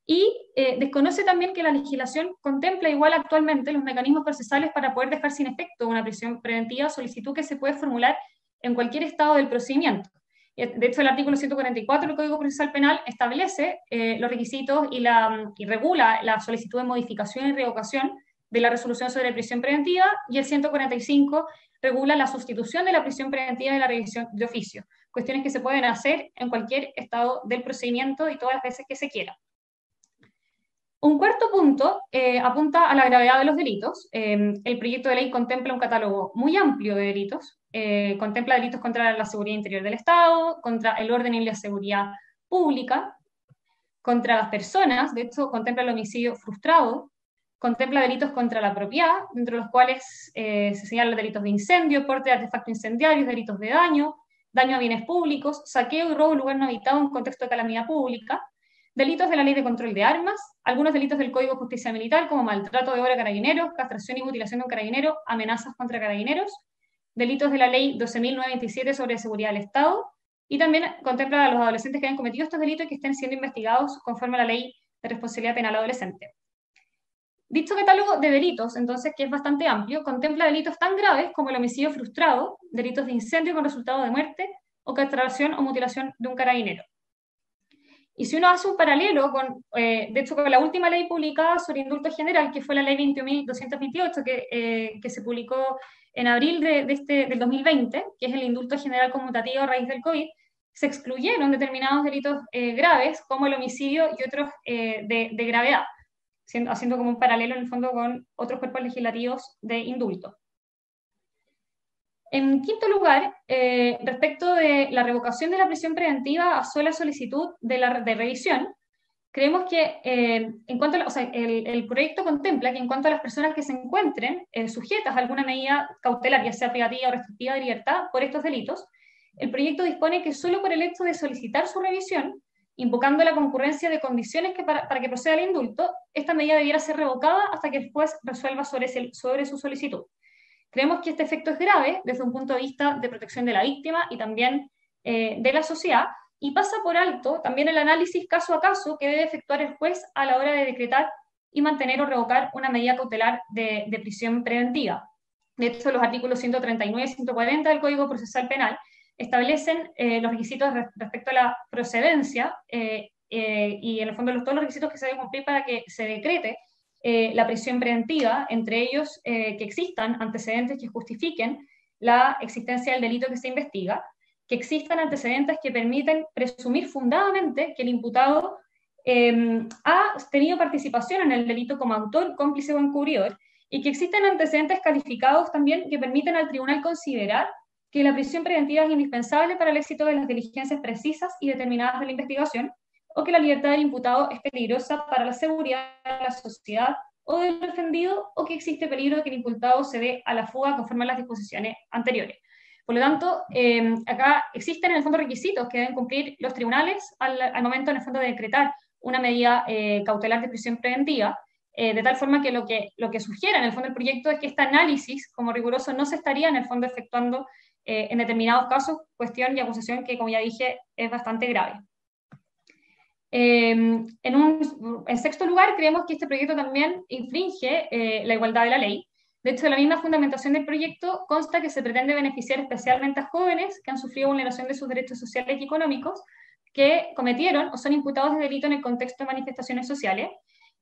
y desconoce también que la legislación contempla igual actualmente los mecanismos procesales para poder dejar sin efecto una prisión preventiva, solicitud que se puede formular en cualquier estado del procedimiento. De hecho, el artículo 144 del Código Procesal Penal establece los requisitos y regula la solicitud de modificación y revocación de la resolución sobre prisión preventiva, y el 145 regula la sustitución de la prisión preventiva de la revisión de oficio, cuestiones que se pueden hacer en cualquier estado del procedimiento y todas las veces que se quiera. Un cuarto punto apunta a la gravedad de los delitos. El proyecto de ley contempla un catálogo muy amplio de delitos. Contempla delitos contra la seguridad interior del Estado, contra el orden y la seguridad pública, contra las personas. De hecho, contempla el homicidio frustrado, contempla delitos contra la propiedad, entre los cuales se señalan delitos de incendio, porte de artefactos incendiarios, delitos de daño a bienes públicos, saqueo y robo de lugar no habitado en contexto de calamidad pública, delitos de la Ley de Control de Armas, algunos delitos del Código de Justicia Militar, como maltrato de obra a carabineros, castración y mutilación de un carabinero, amenazas contra carabineros, delitos de la Ley 12.927 sobre seguridad del Estado, y también contempla a los adolescentes que hayan cometido estos delitos y que estén siendo investigados conforme a la Ley de Responsabilidad Penal Adolescente. Dicho catálogo de delitos, entonces, que es bastante amplio, contempla delitos tan graves como el homicidio frustrado, delitos de incendio con resultado de muerte, o castración o mutilación de un carabinero. Y si uno hace un paralelo con, de hecho, con la última ley publicada sobre indulto general, que fue la ley 21.228, que se publicó en abril del 2020, que es el indulto general conmutativo a raíz del COVID, se excluyeron determinados delitos graves, como el homicidio y otros de gravedad, haciendo como un paralelo en el fondo con otros cuerpos legislativos de indulto. En quinto lugar, respecto de la revocación de la prisión preventiva a sola solicitud de revisión, creemos que el proyecto contempla que en cuanto a las personas que se encuentren sujetas a alguna medida cautelar, ya sea privativa o restrictiva de libertad por estos delitos, el proyecto dispone que solo por el hecho de solicitar su revisión, invocando la concurrencia de condiciones para que proceda el indulto, esta medida debiera ser revocada hasta que el juez resuelva sobre su solicitud. Creemos que este efecto es grave desde un punto de vista de protección de la víctima y también de la sociedad, y pasa por alto también el análisis caso a caso que debe efectuar el juez a la hora de decretar y mantener o revocar una medida cautelar de prisión preventiva. De hecho, los artículos 139 y 140 del Código Procesal Penal establecen los requisitos respecto a la procedencia y en el fondo todos los requisitos que se deben cumplir para que se decrete la prisión preventiva, entre ellos que existan antecedentes que justifiquen la existencia del delito que se investiga, que existan antecedentes que permiten presumir fundadamente que el imputado ha tenido participación en el delito como autor, cómplice o encubridor, y que existen antecedentes calificados también que permiten al tribunal considerar que la prisión preventiva es indispensable para el éxito de las diligencias precisas y determinadas de la investigación, o que la libertad del imputado es peligrosa para la seguridad de la sociedad o del defendido, o que existe peligro de que el imputado se dé a la fuga conforme a las disposiciones anteriores. Por lo tanto, acá existen en el fondo requisitos que deben cumplir los tribunales al momento en el fondo de decretar una medida cautelar de prisión preventiva, de tal forma que lo que sugiere en el fondo el proyecto es que este análisis como riguroso no se estaría en el fondo efectuando en determinados casos, cuestión y acusación que, como ya dije, es bastante grave. En sexto lugar, creemos que este proyecto también infringe la igualdad de la ley. De hecho, de la misma fundamentación del proyecto consta que se pretende beneficiar especialmente a jóvenes que han sufrido vulneración de sus derechos sociales y económicos, que cometieron o son imputados de delito en el contexto de manifestaciones sociales.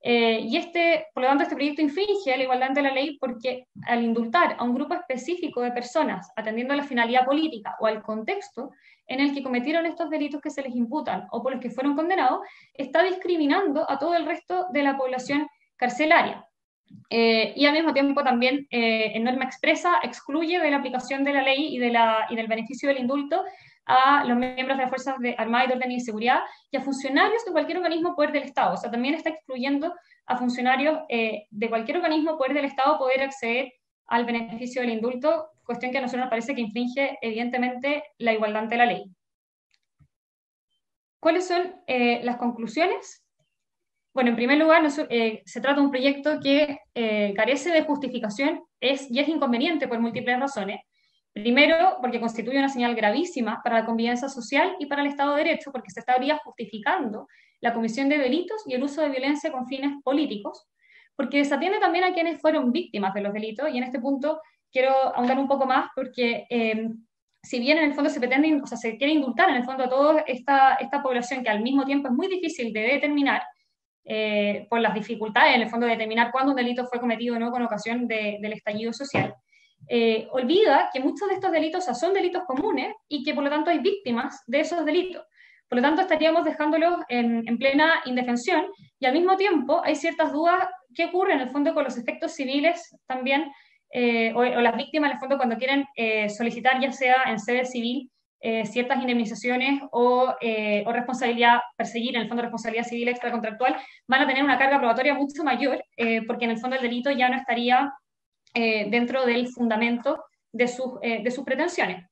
Por lo tanto, este proyecto infringe la igualdad ante la ley porque al indultar a un grupo específico de personas atendiendo a la finalidad política o al contexto en el que cometieron estos delitos que se les imputan o por los que fueron condenados, está discriminando a todo el resto de la población carcelaria. Y al mismo tiempo también, en norma expresa, excluye de la aplicación de la ley y del beneficio del indulto a los miembros de las Fuerzas Armadas y de Orden y Seguridad y a funcionarios de cualquier organismo poder del Estado. O sea, también está excluyendo a funcionarios de cualquier organismo poder del Estado poder acceder al beneficio del indulto, cuestión que a nosotros nos parece que infringe evidentemente la igualdad ante la ley. ¿Cuáles son las conclusiones? Bueno, en primer lugar, se trata de un proyecto que carece de justificación y es inconveniente por múltiples razones. Primero, porque constituye una señal gravísima para la convivencia social y para el Estado de Derecho, porque se estaría justificando la comisión de delitos y el uso de violencia con fines políticos, porque desatiende también a quienes fueron víctimas de los delitos, y en este punto quiero ahondar un poco más, porque si bien en el fondo se pretende, o sea, se quiere indultar en el fondo a toda esta población que al mismo tiempo es muy difícil de determinar, por las dificultades en el fondo de determinar cuándo un delito fue cometido o no con ocasión del estallido social, olvida que muchos de estos delitos son delitos comunes y que por lo tanto hay víctimas de esos delitos. Por lo tanto, estaríamos dejándolos en plena indefensión, y al mismo tiempo hay ciertas dudas qué ocurre en el fondo con los efectos civiles también, o las víctimas en el fondo cuando quieren solicitar, ya sea en sede civil, ciertas indemnizaciones o responsabilidad, perseguir en el fondo responsabilidad civil extracontractual, van a tener una carga probatoria mucho mayor, porque en el fondo el delito ya no estaría dentro del fundamento de sus pretensiones.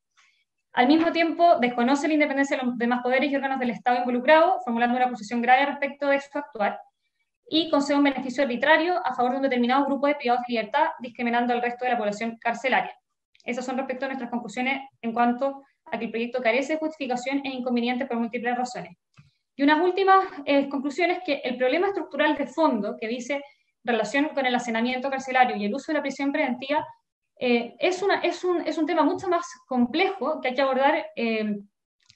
Al mismo tiempo, desconoce la independencia de los demás poderes y órganos del Estado involucrados, formulando una acusación grave respecto de su actuar, y concede un beneficio arbitrario a favor de un determinado grupo de privados de libertad, discriminando al resto de la población carcelaria. Esas son respecto a nuestras conclusiones en cuanto a que el proyecto carece de justificación e inconveniente por múltiples razones. Y unas últimas conclusiones, que el problema estructural de fondo, que dice relación con el hacinamiento carcelario y el uso de la prisión preventiva, es un tema mucho más complejo que hay que abordar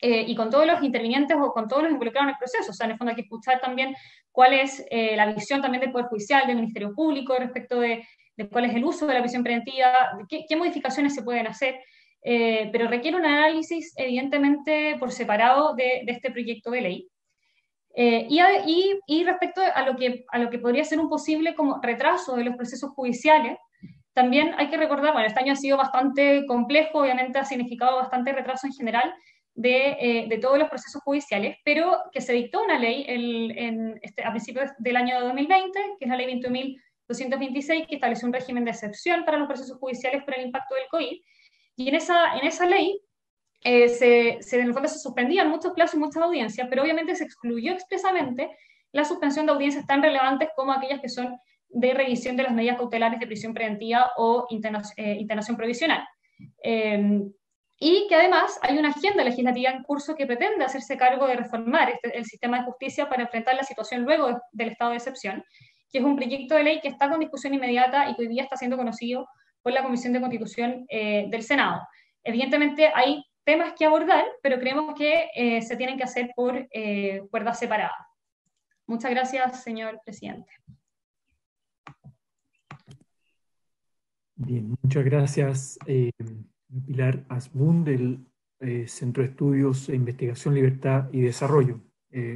y con todos los intervinientes o con todos los involucrados en el proceso. O sea, en el fondo hay que escuchar también cuál es la visión también del Poder Judicial, del Ministerio Público respecto de cuál es el uso de la prisión preventiva, qué modificaciones se pueden hacer, pero requiere un análisis evidentemente por separado de este proyecto de ley. Y respecto a lo que podría ser un posible como retraso de los procesos judiciales, también hay que recordar, bueno, este año ha sido bastante complejo, obviamente ha significado bastante retraso en general de todos los procesos judiciales, pero que se dictó una ley a principios del año 2020, que es la ley 21.226, que estableció un régimen de excepción para los procesos judiciales por el impacto del COVID, y en esa ley en el fondo se suspendían muchos plazos y muchas audiencias, pero obviamente se excluyó expresamente la suspensión de audiencias tan relevantes como aquellas que son de revisión de las medidas cautelares de prisión preventiva o internación provisional. Y que además hay una agenda legislativa en curso que pretende hacerse cargo de reformar el sistema de justicia para enfrentar la situación luego del estado de excepción, que es un proyecto de ley que está con discusión inmediata y que hoy día está siendo conocido por la Comisión de Constitución del Senado. Evidentemente hay temas que abordar, pero creemos que se tienen que hacer por cuerdas separadas. Muchas gracias, señor presidente. Bien, muchas gracias, Pilar Asbun, del Centro de Estudios e Investigación, Libertad y Desarrollo,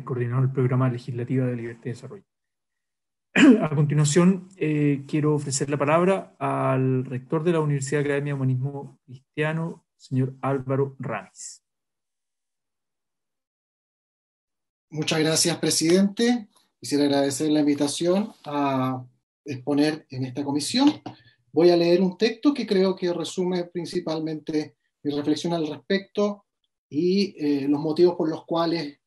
coordinador del Programa Legislativo de Libertad y Desarrollo. A continuación, quiero ofrecer la palabra al rector de la Universidad Academia de Humanismo Cristiano, señor Álvaro Ramis. Muchas gracias, presidente. Quisiera agradecer la invitación a exponer en esta comisión. Voy a leer un texto que creo que resume principalmente mi reflexión al respecto y los motivos por los cuales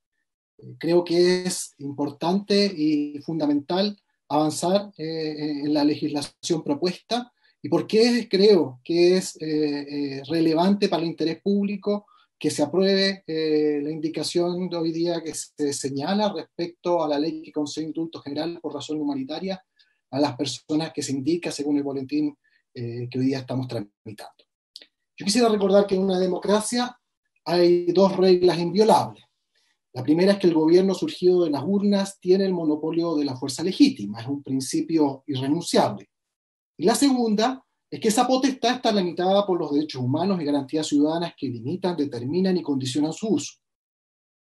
creo que es importante y fundamental avanzar en la legislación propuesta, y por qué creo que es relevante para el interés público que se apruebe la indicación de hoy día que se señala respecto a la ley que concede indulto general por razón humanitaria a las personas que se indica según el boletín que hoy día estamos tramitando. Yo quisiera recordar que en una democracia hay dos reglas inviolables. La primera es que el gobierno surgido de las urnas tiene el monopolio de la fuerza legítima, es un principio irrenunciable. Y la segunda es que esa potestad está limitada por los derechos humanos y garantías ciudadanas que limitan, determinan y condicionan su uso.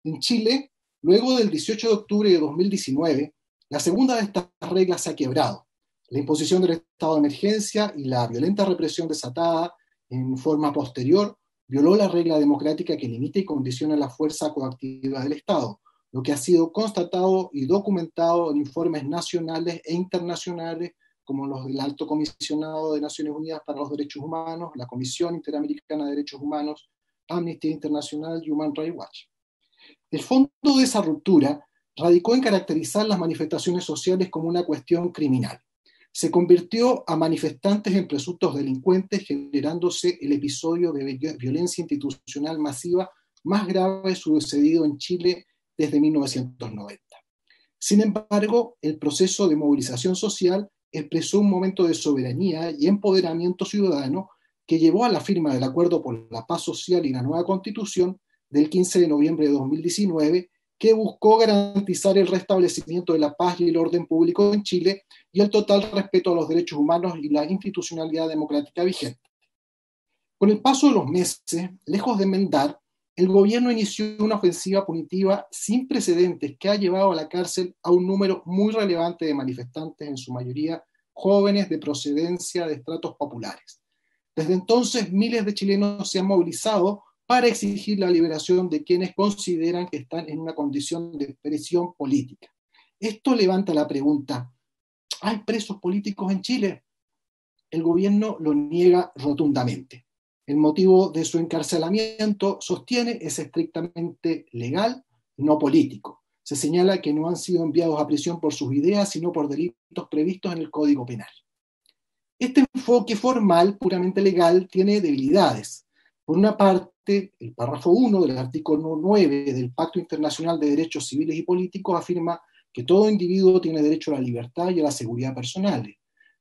En Chile, luego del 18 de octubre de 2019, la segunda de estas reglas se ha quebrado. La imposición del estado de emergencia y la violenta represión desatada en forma posterior violó la regla democrática que limita y condiciona la fuerza coactiva del Estado, lo que ha sido constatado y documentado en informes nacionales e internacionales como los del Alto Comisionado de Naciones Unidas para los Derechos Humanos, la Comisión Interamericana de Derechos Humanos, Amnistía Internacional y Human Rights Watch. El fondo de esa ruptura radicó en caracterizar las manifestaciones sociales como una cuestión criminal. Se convirtió a manifestantes en presuntos delincuentes, generándose el episodio de violencia institucional masiva más grave sucedido en Chile desde 1990. Sin embargo, el proceso de movilización social expresó un momento de soberanía y empoderamiento ciudadano que llevó a la firma del Acuerdo por la Paz Social y la nueva Constitución del 15 de noviembre de 2019, que buscó garantizar el restablecimiento de la paz y el orden público en Chile y el total respeto a los derechos humanos y la institucionalidad democrática vigente. Con el paso de los meses, lejos de enmendar, el gobierno inició una ofensiva punitiva sin precedentes que ha llevado a la cárcel a un número muy relevante de manifestantes, en su mayoría jóvenes de procedencia de estratos populares. Desde entonces, miles de chilenos se han movilizado para exigir la liberación de quienes consideran que están en una condición de presión política. Esto levanta la pregunta: ¿hay presos políticos en Chile? El gobierno lo niega rotundamente. El motivo de su encarcelamiento, sostiene, es estrictamente legal, no político. Se señala que no han sido enviados a prisión por sus ideas, sino por delitos previstos en el Código Penal. Este enfoque formal, puramente legal, tiene debilidades. Por una parte, el párrafo 1 del artículo 9 del Pacto Internacional de Derechos Civiles y Políticos afirma que todo individuo tiene derecho a la libertad y a la seguridad personales.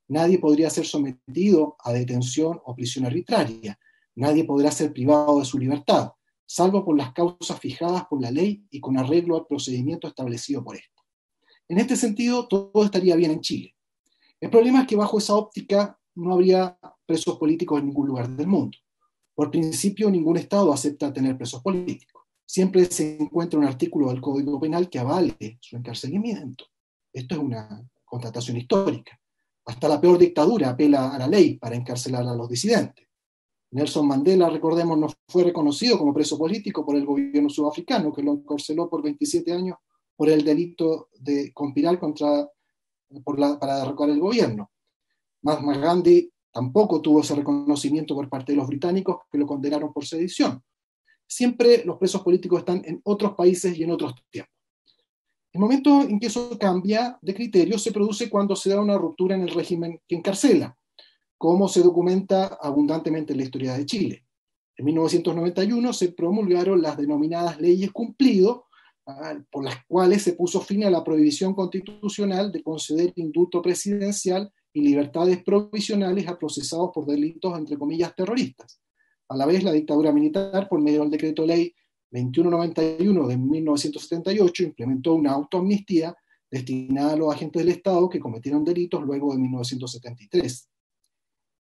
Nadie podría ser sometido a detención o prisión arbitraria. Nadie podrá ser privado de su libertad, salvo por las causas fijadas por la ley y con arreglo al procedimiento establecido por esta. En este sentido, todo estaría bien en Chile. El problema es que bajo esa óptica no habría presos políticos en ningún lugar del mundo. Por principio, ningún Estado acepta tener presos políticos. Siempre se encuentra un artículo del Código Penal que avale su encarcelamiento. Esto es una constatación histórica. Hasta la peor dictadura apela a la ley para encarcelar a los disidentes. Nelson Mandela, recordemos, no fue reconocido como preso político por el gobierno sudafricano, que lo encarceló por 27 años por el delito de conspirar para derrocar el gobierno. Mahatma Gandhi tampoco tuvo ese reconocimiento por parte de los británicos, que lo condenaron por sedición. Siempre los presos políticos están en otros países y en otros tiempos. El momento en que eso cambia de criterio se produce cuando se da una ruptura en el régimen que encarcela, como se documenta abundantemente en la historia de Chile. En 1991 se promulgaron las denominadas leyes cumplido, por las cuales se puso fin a la prohibición constitucional de conceder indulto presidencial y libertades provisionales a procesados por delitos, entre comillas, terroristas. A la vez, la dictadura militar, por medio del decreto ley 2191 de 1978, implementó una autoamnistía destinada a los agentes del Estado que cometieron delitos luego de 1973.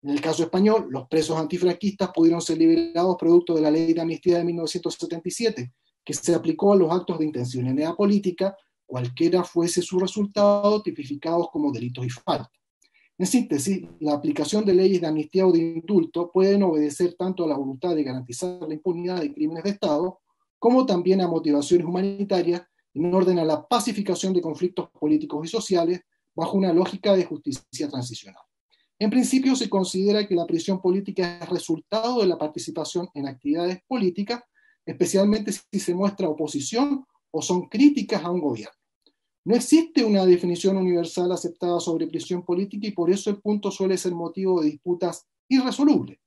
En el caso español, los presos antifranquistas pudieron ser liberados producto de la ley de amnistía de 1977, que se aplicó a los actos de intencionalidad política, cualquiera fuese su resultado, tipificados como delitos y faltas. En síntesis, la aplicación de leyes de amnistía o de indulto pueden obedecer tanto a la voluntad de garantizar la impunidad de crímenes de Estado, como también a motivaciones humanitarias en orden a la pacificación de conflictos políticos y sociales bajo una lógica de justicia transicional. En principio, se considera que la prisión política es resultado de la participación en actividades políticas, especialmente si se muestra oposición o son críticas a un gobierno. No existe una definición universal aceptada sobre prisión política y por eso el punto suele ser motivo de disputas irresolubles.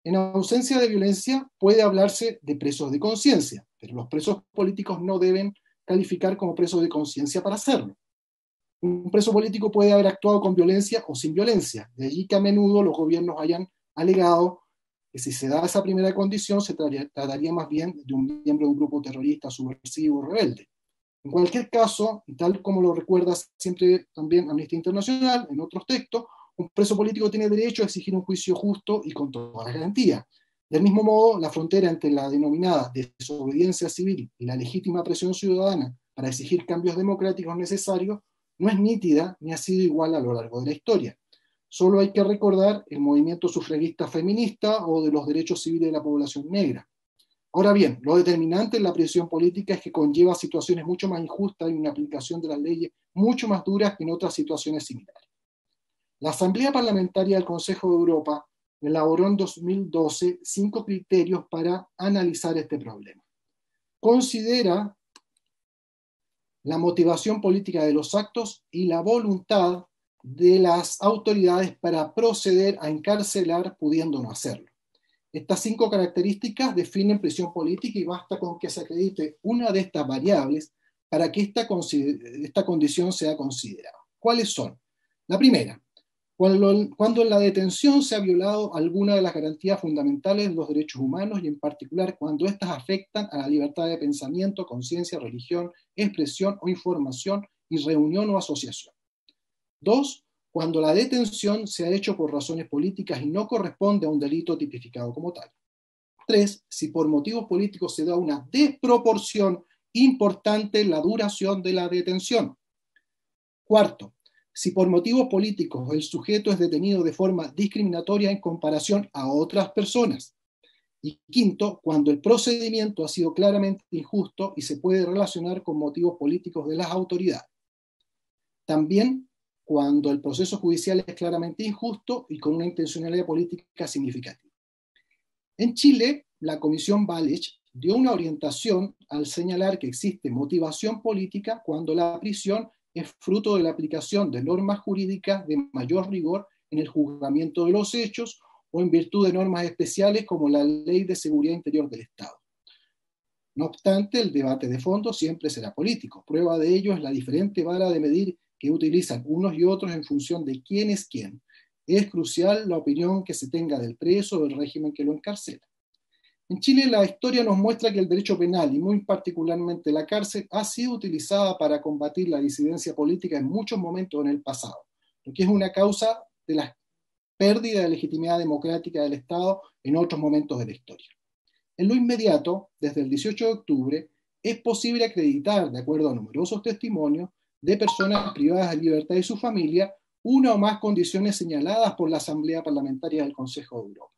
En ausencia de violencia puede hablarse de presos de conciencia, pero los presos políticos no deben calificar como presos de conciencia para hacerlo. Un preso político puede haber actuado con violencia o sin violencia, de allí que a menudo los gobiernos hayan alegado que si se da esa primera condición se trataría más bien de un miembro de un grupo terrorista, subversivo o rebelde. En cualquier caso, y tal como lo recuerda siempre también Amnistía Internacional en otros textos, un preso político tiene derecho a exigir un juicio justo y con todas las garantías. Del mismo modo, la frontera entre la denominada desobediencia civil y la legítima presión ciudadana para exigir cambios democráticos necesarios no es nítida ni ha sido igual a lo largo de la historia. Solo hay que recordar el movimiento sufragista feminista o de los derechos civiles de la población negra. Ahora bien, lo determinante en la prisión política es que conlleva situaciones mucho más injustas y una aplicación de las leyes mucho más duras que en otras situaciones similares. La Asamblea Parlamentaria del Consejo de Europa elaboró en 2012 5 criterios para analizar este problema. Considera la motivación política de los actos y la voluntad de las autoridades para proceder a encarcelar pudiendo no hacerlo. Estas 5 características definen prisión política y basta con que se acredite una de estas variables para que esta condición sea considerada. ¿Cuáles son? La primera, cuando en la detención se ha violado alguna de las garantías fundamentales de los derechos humanos y en particular cuando éstas afectan a la libertad de pensamiento, conciencia, religión, expresión o información y reunión o asociación. 2. Cuando la detención se ha hecho por razones políticas y no corresponde a un delito tipificado como tal. 3. Si por motivos políticos se da una desproporción importante en la duración de la detención. 4. Si por motivos políticos el sujeto es detenido de forma discriminatoria en comparación a otras personas. Y 5. Cuando el procedimiento ha sido claramente injusto y se puede relacionar con motivos políticos de las autoridades. También cuando el proceso judicial es claramente injusto y con una intencionalidad política significativa. En Chile, la Comisión Wallich dio una orientación al señalar que existe motivación política cuando la prisión es fruto de la aplicación de normas jurídicas de mayor rigor en el juzgamiento de los hechos o en virtud de normas especiales como la Ley de Seguridad Interior del Estado. No obstante, el debate de fondo siempre será político. Prueba de ello es la diferente vara de medir que utilizan unos y otros en función de quién es quién. Es crucial la opinión que se tenga del preso o del régimen que lo encarcela. En Chile la historia nos muestra que el derecho penal, y muy particularmente la cárcel, ha sido utilizada para combatir la disidencia política en muchos momentos en el pasado, lo que es una causa de la pérdida de legitimidad democrática del Estado en otros momentos de la historia. En lo inmediato, desde el 18 de octubre, es posible acreditar, de acuerdo a numerosos testimonios, de personas privadas de libertad y su familia, una o más condiciones señaladas por la Asamblea Parlamentaria del Consejo de Europa.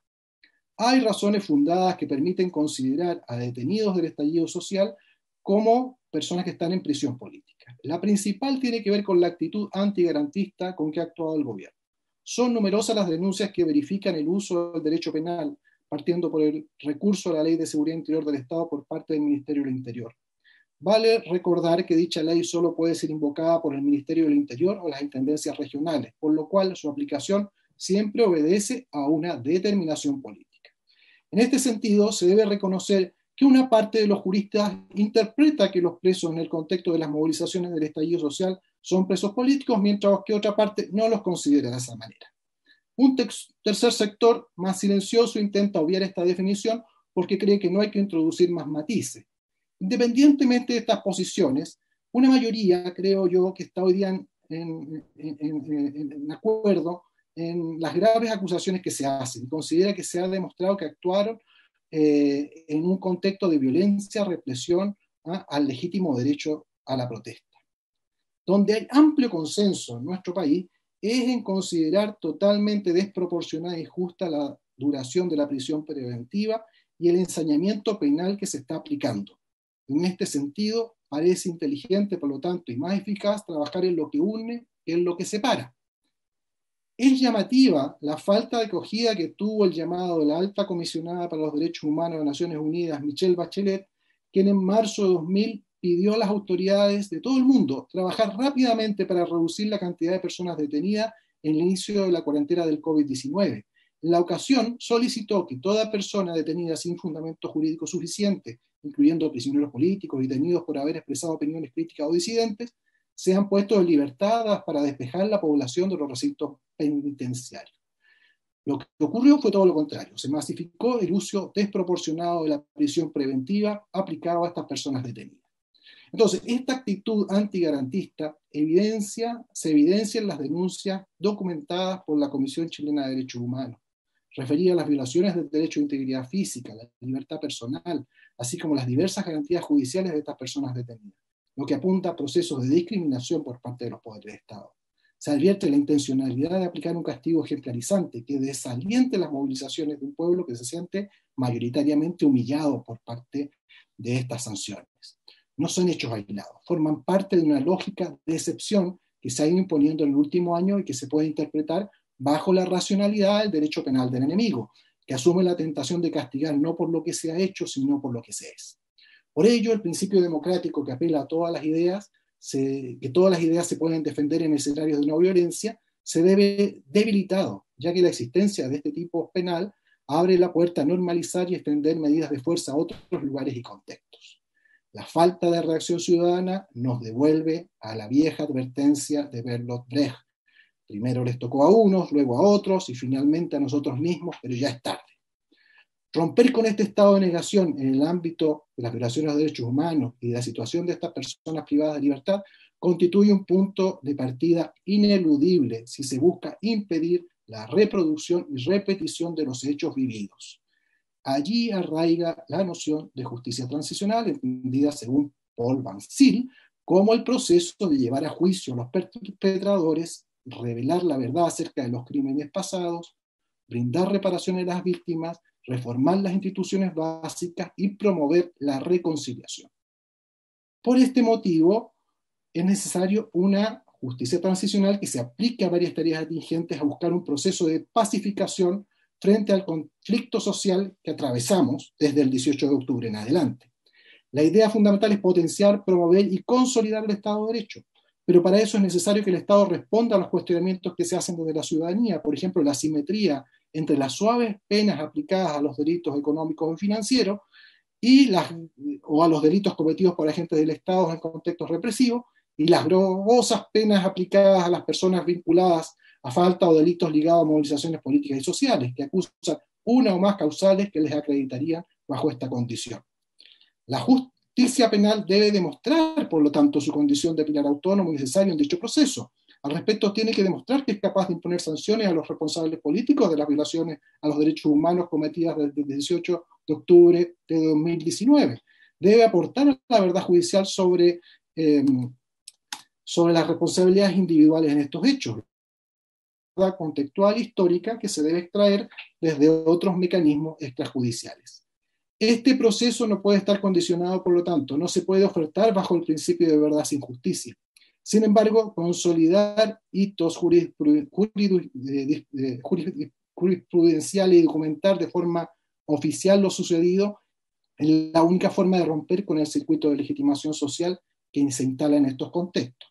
Hay razones fundadas que permiten considerar a detenidos del estallido social como personas que están en prisión política. La principal tiene que ver con la actitud antigarantista con que ha actuado el gobierno. Son numerosas las denuncias que verifican el uso del derecho penal, partiendo por el recurso a la Ley de Seguridad Interior del Estado por parte del Ministerio del Interior. Vale recordar que dicha ley solo puede ser invocada por el Ministerio del Interior o las intendencias regionales, por lo cual su aplicación siempre obedece a una determinación política. En este sentido, se debe reconocer que una parte de los juristas interpreta que los presos en el contexto de las movilizaciones del estallido social son presos políticos, mientras que otra parte no los considera de esa manera. Un tercer sector, más silencioso, intenta obviar esta definición porque cree que no hay que introducir más matices. Independientemente de estas posiciones, una mayoría, creo yo, que está hoy día en acuerdo en las graves acusaciones que se hacen y considera que se ha demostrado que actuaron en un contexto de violencia, represión al legítimo derecho a la protesta. Donde hay amplio consenso en nuestro país es en considerar totalmente desproporcionada e injusta la duración de la prisión preventiva y el ensañamiento penal que se está aplicando. En este sentido, parece inteligente, por lo tanto, y más eficaz trabajar en lo que une que en lo que separa. Es llamativa la falta de acogida que tuvo el llamado de la alta comisionada para los derechos humanos de Naciones Unidas, Michelle Bachelet, quien en marzo de 2000 pidió a las autoridades de todo el mundo trabajar rápidamente para reducir la cantidad de personas detenidas en el inicio de la cuarentena del COVID-19. En la ocasión solicitó que toda persona detenida sin fundamento jurídico suficiente, incluyendo prisioneros políticos y detenidos por haber expresado opiniones críticas o disidentes, sean puestos en libertad para despejar la población de los recintos penitenciarios. Lo que ocurrió fue todo lo contrario. Se masificó el uso desproporcionado de la prisión preventiva aplicada a estas personas detenidas. Entonces, esta actitud antigarantista se evidencia en las denuncias documentadas por la Comisión Chilena de Derechos Humanos, referida a las violaciones del derecho de integridad física, la libertad personal, así como las diversas garantías judiciales de estas personas detenidas, lo que apunta a procesos de discriminación por parte de los poderes de Estado. Se advierte la intencionalidad de aplicar un castigo ejemplarizante que desaliente las movilizaciones de un pueblo que se siente mayoritariamente humillado por parte de estas sanciones. No son hechos aislados, forman parte de una lógica de excepción que se ha ido imponiendo en el último año y que se puede interpretar bajo la racionalidad del derecho penal del enemigo, que asume la tentación de castigar no por lo que se ha hecho, sino por lo que se es. Por ello, el principio democrático que apela a todas las ideas que todas las ideas se pueden defender en escenarios de no violencia, se debe debilitado, ya que la existencia de este tipo penal abre la puerta a normalizar y extender medidas de fuerza a otros lugares y contextos. La falta de reacción ciudadana nos devuelve a la vieja advertencia de Bertolt Brecht. Primero les tocó a unos, luego a otros y finalmente a nosotros mismos, pero ya es tarde. Romper con este estado de negación en el ámbito de las violaciones de derechos humanos y de la situación de estas personas privadas de libertad constituye un punto de partida ineludible si se busca impedir la reproducción y repetición de los hechos vividos. Allí arraiga la noción de justicia transicional, entendida según Paul Van Zyl como el proceso de llevar a juicio a los perpetradores, revelar la verdad acerca de los crímenes pasados, brindar reparación a las víctimas, reformar las instituciones básicas y promover la reconciliación. Por este motivo, es necesario una justicia transicional que se aplique a varias tareas atingentes a buscar un proceso de pacificación frente al conflicto social que atravesamos desde el 18 de octubre en adelante. La idea fundamental es potenciar, promover y consolidar el Estado de Derecho, pero para eso es necesario que el Estado responda a los cuestionamientos que se hacen desde la ciudadanía, por ejemplo, la asimetría entre las suaves penas aplicadas a los delitos económicos y financieros o a los delitos cometidos por agentes del Estado en contextos represivos, y las gravosas penas aplicadas a las personas vinculadas a falta o delitos ligados a movilizaciones políticas y sociales, que acusan una o más causales que les acreditarían bajo esta condición. La justicia penal debe demostrar, por lo tanto, su condición de pilar autónomo y necesario en dicho proceso. Al respecto, tiene que demostrar que es capaz de imponer sanciones a los responsables políticos de las violaciones a los derechos humanos cometidas desde el 18 de octubre de 2019. Debe aportar la verdad judicial sobre las responsabilidades individuales en estos hechos, la contextual histórica que se debe extraer desde otros mecanismos extrajudiciales. Este proceso no puede estar condicionado, por lo tanto, no se puede ofertar bajo el principio de verdad sin justicia. Sin embargo, consolidar hitos jurisprudenciales y documentar de forma oficial lo sucedido es la única forma de romper con el circuito de legitimación social que se instala en estos contextos.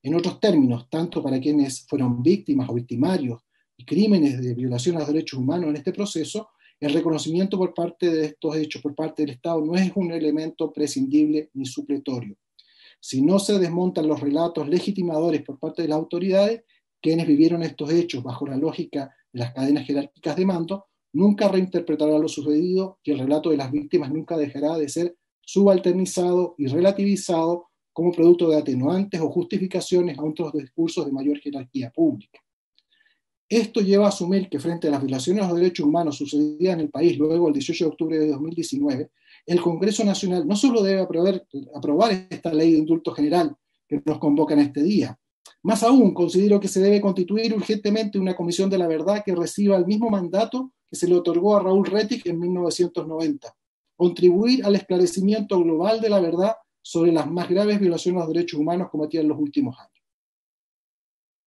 En otros términos, tanto para quienes fueron víctimas o victimarios y crímenes de violación a los derechos humanos en este proceso, el reconocimiento por parte de estos hechos por parte del Estado no es un elemento prescindible ni supletorio. Si no se desmontan los relatos legitimadores por parte de las autoridades, quienes vivieron estos hechos bajo la lógica de las cadenas jerárquicas de mando, nunca reinterpretará lo sucedido y el relato de las víctimas nunca dejará de ser subalternizado y relativizado como producto de atenuantes o justificaciones a otros discursos de mayor jerarquía pública. Esto lleva a asumir que frente a las violaciones a los derechos humanos sucedidas en el país luego del 18 de octubre de 2019, el Congreso Nacional no solo debe aprobar esta ley de indulto general que nos convoca en este día, más aún considero que se debe constituir urgentemente una comisión de la verdad que reciba el mismo mandato que se le otorgó a Raúl Rettig en 1990, contribuir al esclarecimiento global de la verdad sobre las más graves violaciones a los derechos humanos cometidas en los últimos años.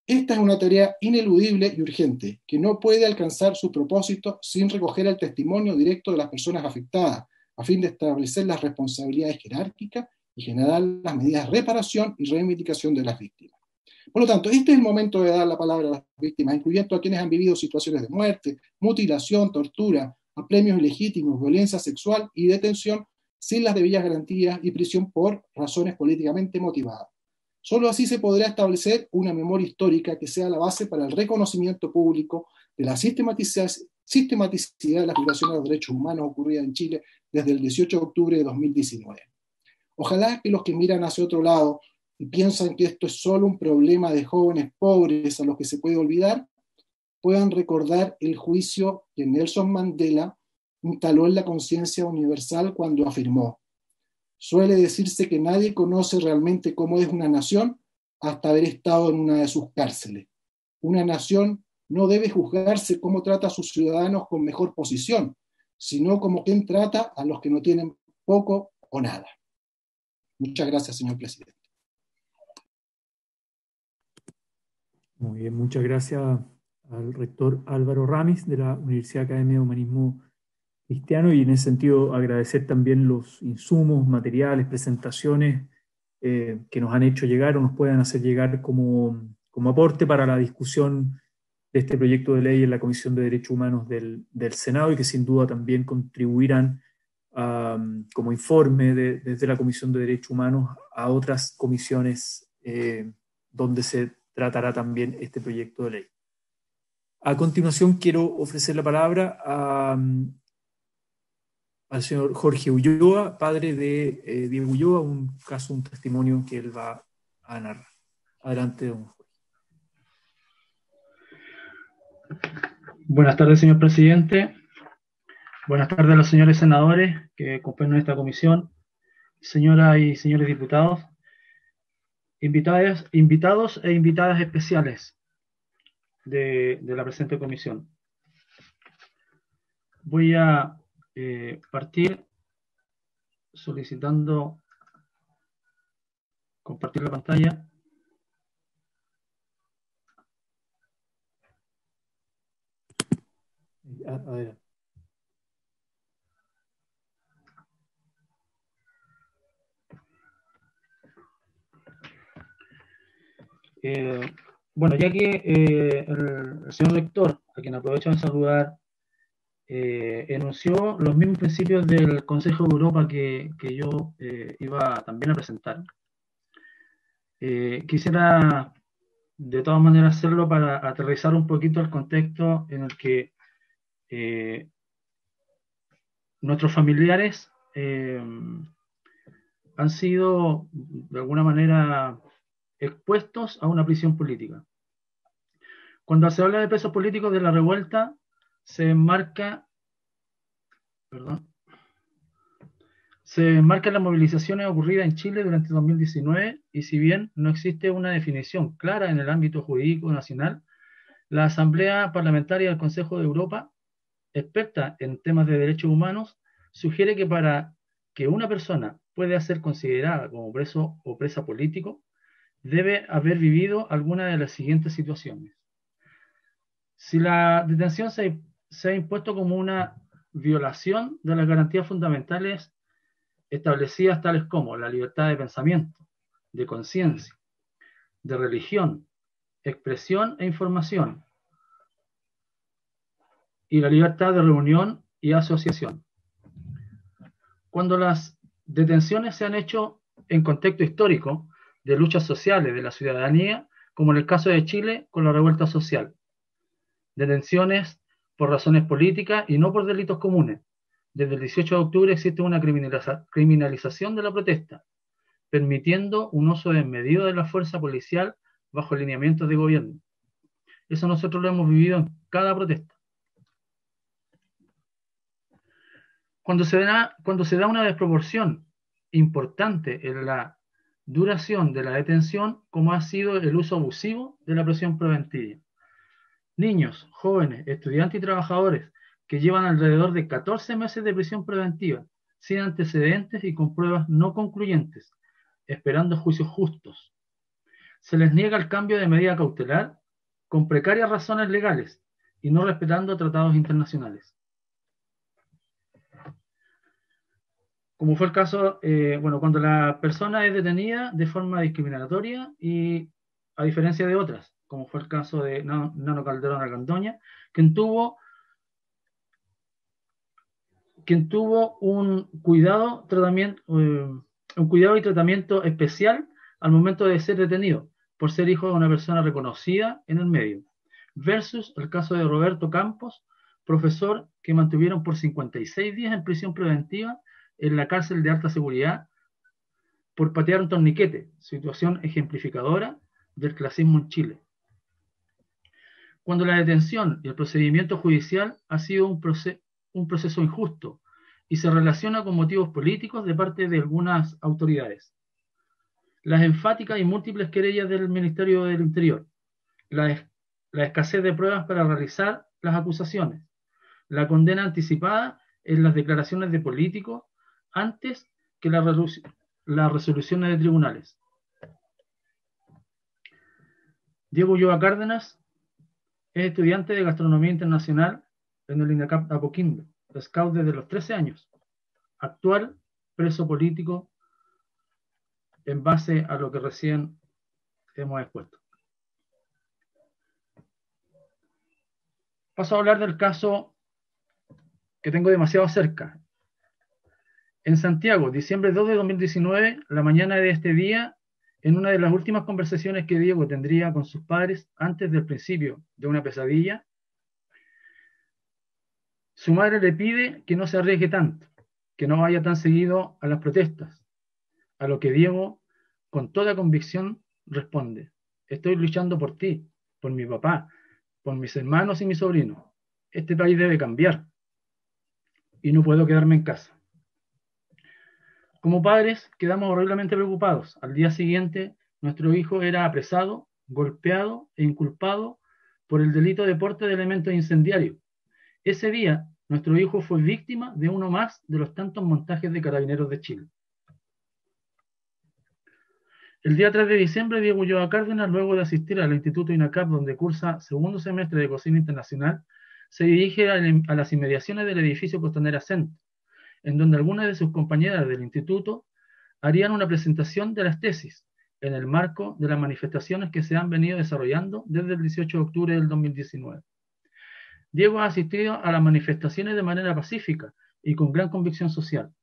Esta es una tarea ineludible y urgente, que no puede alcanzar su propósito sin recoger el testimonio directo de las personas afectadas, a fin de establecer las responsabilidades jerárquicas y generar las medidas de reparación y reivindicación de las víctimas. Por lo tanto, este es el momento de dar la palabra a las víctimas, incluyendo a quienes han vivido situaciones de muerte, mutilación, tortura, apremios ilegítimos, violencia sexual y detención sin las debidas garantías y prisión por razones políticamente motivadas. Solo así se podrá establecer una memoria histórica que sea la base para el reconocimiento público de la sistematicidad de las violaciones a los derechos humanos ocurridas en Chile desde el 18 de octubre de 2019. Ojalá que los que miran hacia otro lado y piensan que esto es solo un problema de jóvenes pobres a los que se puede olvidar, puedan recordar el juicio que Nelson Mandela instaló en la conciencia universal cuando afirmó: suele decirse que nadie conoce realmente cómo es una nación hasta haber estado en una de sus cárceles. Una nación no debe juzgarse cómo trata a sus ciudadanos con mejor posición, sino como quien trata a los que no tienen poco o nada. Muchas gracias, señor presidente. Muy bien, muchas gracias al rector Álvaro Ramis de la Universidad Academia de Humanismo Cristiano, y en ese sentido agradecer también los insumos, materiales, presentaciones que nos han hecho llegar o nos puedan hacer llegar como aporte para la discusión de este proyecto de ley en la Comisión de Derechos Humanos del Senado, y que sin duda también contribuirán como informe desde la Comisión de Derechos Humanos a otras comisiones donde se tratará también este proyecto de ley. A continuación quiero ofrecer la palabra al señor Jorge Ulloa, padre de Diego Ulloa, un testimonio que él va a narrar. Adelante, don Jorge. Buenas tardes, señor presidente. Buenas tardes a los señores senadores que componen esta comisión, señoras y señores diputados, invitados e invitadas especiales de la presente comisión. Voy a partir solicitando compartir la pantalla. Adelante. Bueno, ya que el señor rector, a quien aprovecho de saludar, enunció los mismos principios del Consejo de Europa que yo iba también a presentar. Quisiera de todas maneras hacerlo para aterrizar un poquito el contexto en el que nuestros familiares han sido de alguna manera expuestos a una prisión política. Cuando se habla de presos políticos de la revuelta, se enmarca las movilizaciones ocurridas en Chile durante 2019, y si bien no existe una definición clara en el ámbito jurídico nacional, la Asamblea Parlamentaria del Consejo de Europa, experta en temas de derechos humanos, sugiere que para que una persona pueda ser considerada como preso o presa político, debe haber vivido alguna de las siguientes situaciones. Si la detención se ha impuesto como una violación de las garantías fundamentales establecidas, tales como la libertad de pensamiento, de conciencia, de religión, expresión e información, y la libertad de reunión y asociación. Cuando las detenciones se han hecho en contexto histórico de luchas sociales de la ciudadanía, como en el caso de Chile con la revuelta social. Detenciones por razones políticas y no por delitos comunes. Desde el 18 de octubre existe una criminalización de la protesta, permitiendo un uso desmedido de la fuerza policial bajo lineamientos de gobierno. Eso nosotros lo hemos vivido en cada protesta. Cuando se da una desproporción importante en la duración de la detención, como ha sido el uso abusivo de la prisión preventiva. Niños, jóvenes, estudiantes y trabajadores que llevan alrededor de 14 meses de prisión preventiva, sin antecedentes y con pruebas no concluyentes, esperando juicios justos. Se les niega el cambio de medida cautelar con precarias razones legales y no respetando tratados internacionales. Como fue el caso, cuando la persona es detenida de forma discriminatoria y a diferencia de otras, como fue el caso de Nano Calderón Argandoña, quien tuvo un cuidado y tratamiento especial al momento de ser detenido, por ser hijo de una persona reconocida en el medio, versus el caso de Roberto Campos, profesor que mantuvieron por 56 días en prisión preventiva en la cárcel de alta seguridad por patear un torniquete, situación ejemplificadora del clasismo en Chile. Cuando la detención y el procedimiento judicial ha sido un proceso injusto y se relaciona con motivos políticos de parte de algunas autoridades. Las enfáticas y múltiples querellas del Ministerio del Interior, la escasez de pruebas para realizar las acusaciones, la condena anticipada en las declaraciones de políticos antes que las resoluciones de tribunales. Diego Ulloa Cárdenas es estudiante de Gastronomía Internacional en el INACAP Apoquindo, scout desde los 13 años, actual preso político en base a lo que recién hemos expuesto. Paso a hablar del caso que tengo demasiado cerca. En Santiago, diciembre 2 de 2019, la mañana de este día, en una de las últimas conversaciones que Diego tendría con sus padres antes del principio de una pesadilla, su madre le pide que no se arriesgue tanto, que no vaya tan seguido a las protestas, a lo que Diego, con toda convicción, responde: estoy luchando por ti, por mi papá, por mis hermanos y mis sobrinos. Este país debe cambiar y no puedo quedarme en casa. Como padres quedamos horriblemente preocupados. Al día siguiente, nuestro hijo era apresado, golpeado e inculpado por el delito de porte de elementos incendiarios. Ese día, nuestro hijo fue víctima de uno más de los tantos montajes de Carabineros de Chile. El día 3 de diciembre, Diego Ulloa Cárdenas, luego de asistir al Instituto INACAP, donde cursa segundo semestre de Cocina Internacional, se dirige a las inmediaciones del edificio Costanera Centro, en donde algunas de sus compañeras del instituto harían una presentación de las tesis, en el marco de las manifestaciones que se han venido desarrollando desde el 18 de octubre del 2019. Diego ha asistido a las manifestaciones de manera pacífica y con gran convicción social.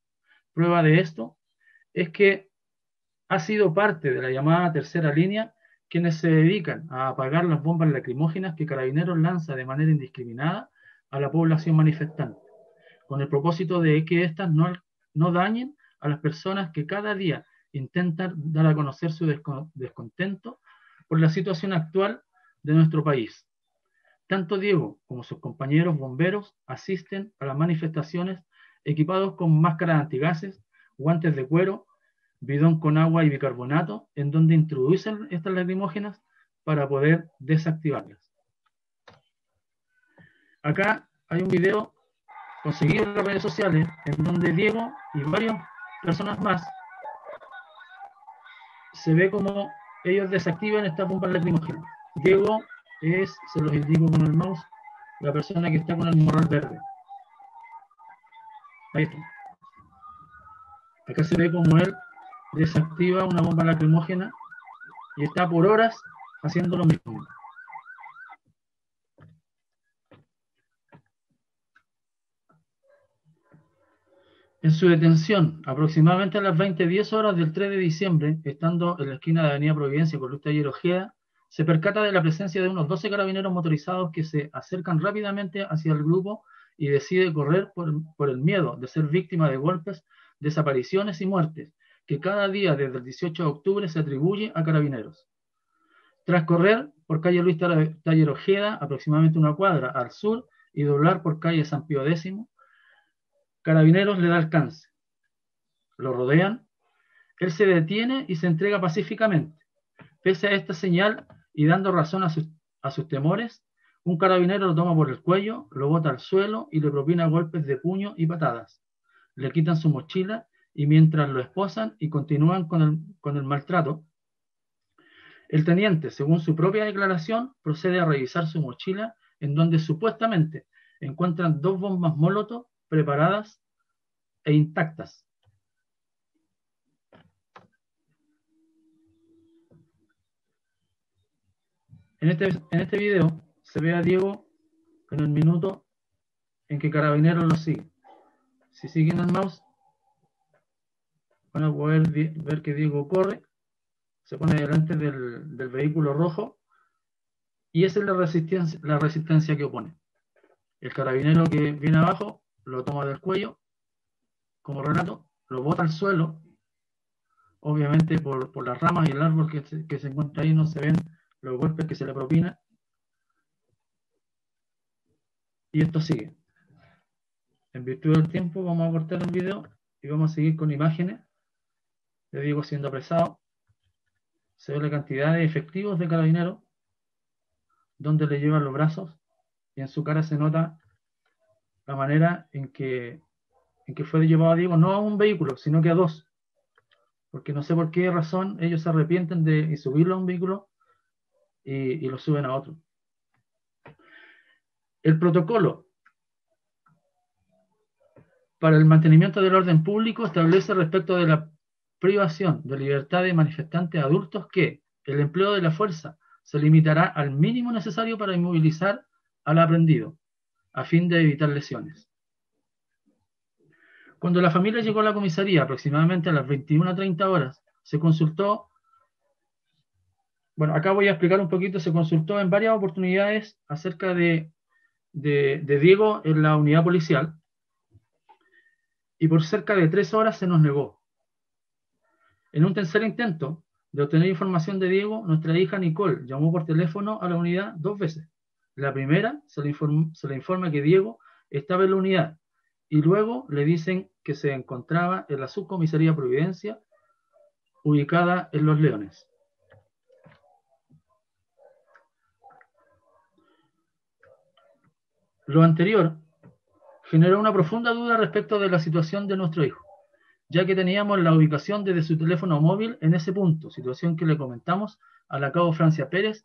Prueba de esto es que ha sido parte de la llamada tercera línea, quienes se dedican a apagar las bombas lacrimógenas que Carabineros lanza de manera indiscriminada a la población manifestante, con el propósito de que éstas no dañen a las personas que cada día intentan dar a conocer su descontento por la situación actual de nuestro país. Tanto Diego como sus compañeros bomberos asisten a las manifestaciones equipados con máscaras antigases, guantes de cuero, bidón con agua y bicarbonato, en donde introducen estas lacrimógenas para poder desactivarlas. Acá hay un video conseguido en las redes sociales en donde Diego y varias personas más se ve como ellos desactivan estas bombas lacrimógenas. Diego es, se los indico con el mouse, la persona que está con el morral verde. Ahí está. Acá se ve como él desactiva una bomba lacrimógena y está por horas haciendo lo mismo. En su detención, aproximadamente a las 20:10 horas del 3 de diciembre, estando en la esquina de Avenida Providencia con Luis Taller Ojeda, se percata de la presencia de unos 12 carabineros motorizados que se acercan rápidamente hacia el grupo y decide correr por el miedo de ser víctima de golpes, desapariciones y muertes, que cada día desde el 18 de octubre se atribuye a Carabineros. Tras correr por calle Luis Taller Ojeda, aproximadamente una cuadra al sur, y doblar por calle San Pío X, Carabineros le da alcance. Lo rodean, él se detiene y se entrega pacíficamente. Pese a esta señal y dando razón a sus temores, un carabinero lo toma por el cuello, lo bota al suelo y le propina golpes de puño y patadas. Le quitan su mochila y mientras lo esposan y continúan con el maltrato, el teniente, según su propia declaración, procede a revisar su mochila, en donde supuestamente encuentran 2 bombas Molotov preparadas e intactas. En este video se ve a Diego en el minuto en que Carabineros lo sigue. Si siguen el mouse, van a poder ver que Diego corre, se pone delante del vehículo rojo, y esa es la resistencia que opone. El carabinero que viene abajo lo toma del cuello, como relato, lo bota al suelo. Obviamente por las ramas y el árbol que se encuentra ahí no se ven los golpes que se le propina. Y esto sigue. En virtud del tiempo vamos a cortar el video y vamos a seguir con imágenes de Diego siendo apresado. Se ve la cantidad de efectivos de Carabineros, donde le llevan los brazos, y en su cara se nota la manera en que fue llevado a Diego, no a un vehículo, sino que a 2. Porque no sé por qué razón ellos se arrepienten de subirlo a un vehículo y lo suben a otro. El protocolo para el mantenimiento del orden público establece respecto de la privación de libertad de manifestantes adultos que el empleo de la fuerza se limitará al mínimo necesario para inmovilizar al aprendido, a fin de evitar lesiones. Cuando la familia llegó a la comisaría aproximadamente a las 21:30 horas, se consultó, bueno, acá voy a explicar un poquito, se consultó en varias oportunidades acerca de Diego en la unidad policial, y por cerca de 3 horas se nos negó. En un tercer intento de obtener información de Diego, nuestra hija Nicole llamó por teléfono a la unidad 2 veces. La primera se le informa que Diego estaba en la unidad y luego le dicen que se encontraba en la subcomisaría Providencia, ubicada en Los Leones. Lo anterior generó una profunda duda respecto de la situación de nuestro hijo, ya que teníamos la ubicación desde su teléfono móvil en ese punto, situación que le comentamos a la cabo Francia Pérez,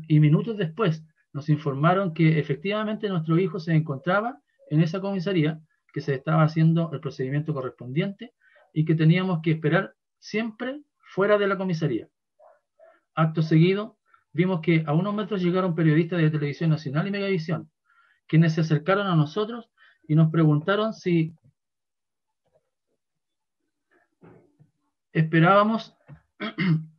y minutos después nos informaron que efectivamente nuestro hijo se encontraba en esa comisaría, que se estaba haciendo el procedimiento correspondiente y que teníamos que esperar siempre fuera de la comisaría. Acto seguido, vimos que a unos metros llegaron periodistas de Televisión Nacional y Megavisión, quienes se acercaron a nosotros y nos preguntaron si esperábamos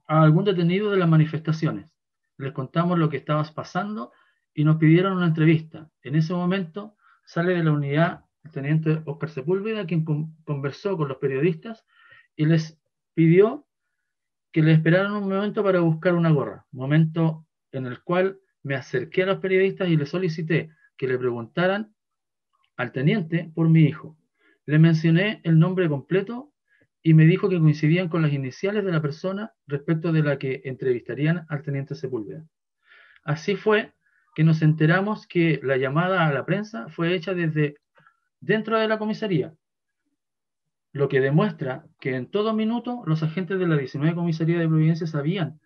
a algún detenido de las manifestaciones. Les contamos lo que estaba pasando y nos pidieron una entrevista. En ese momento sale de la unidad el teniente Oscar Sepúlveda, quien conversó con los periodistas y les pidió que le esperaran un momento para buscar una gorra, momento en el cual me acerqué a los periodistas y les solicité que le preguntaran al teniente por mi hijo. Le mencioné el nombre completo y me dijo que coincidían con las iniciales de la persona respecto de la que entrevistarían al teniente Sepúlveda. Así fue que nos enteramos que la llamada a la prensa fue hecha desde dentro de la comisaría, lo que demuestra que en todo minuto los agentes de la 19 Comisaría de Providencia sabían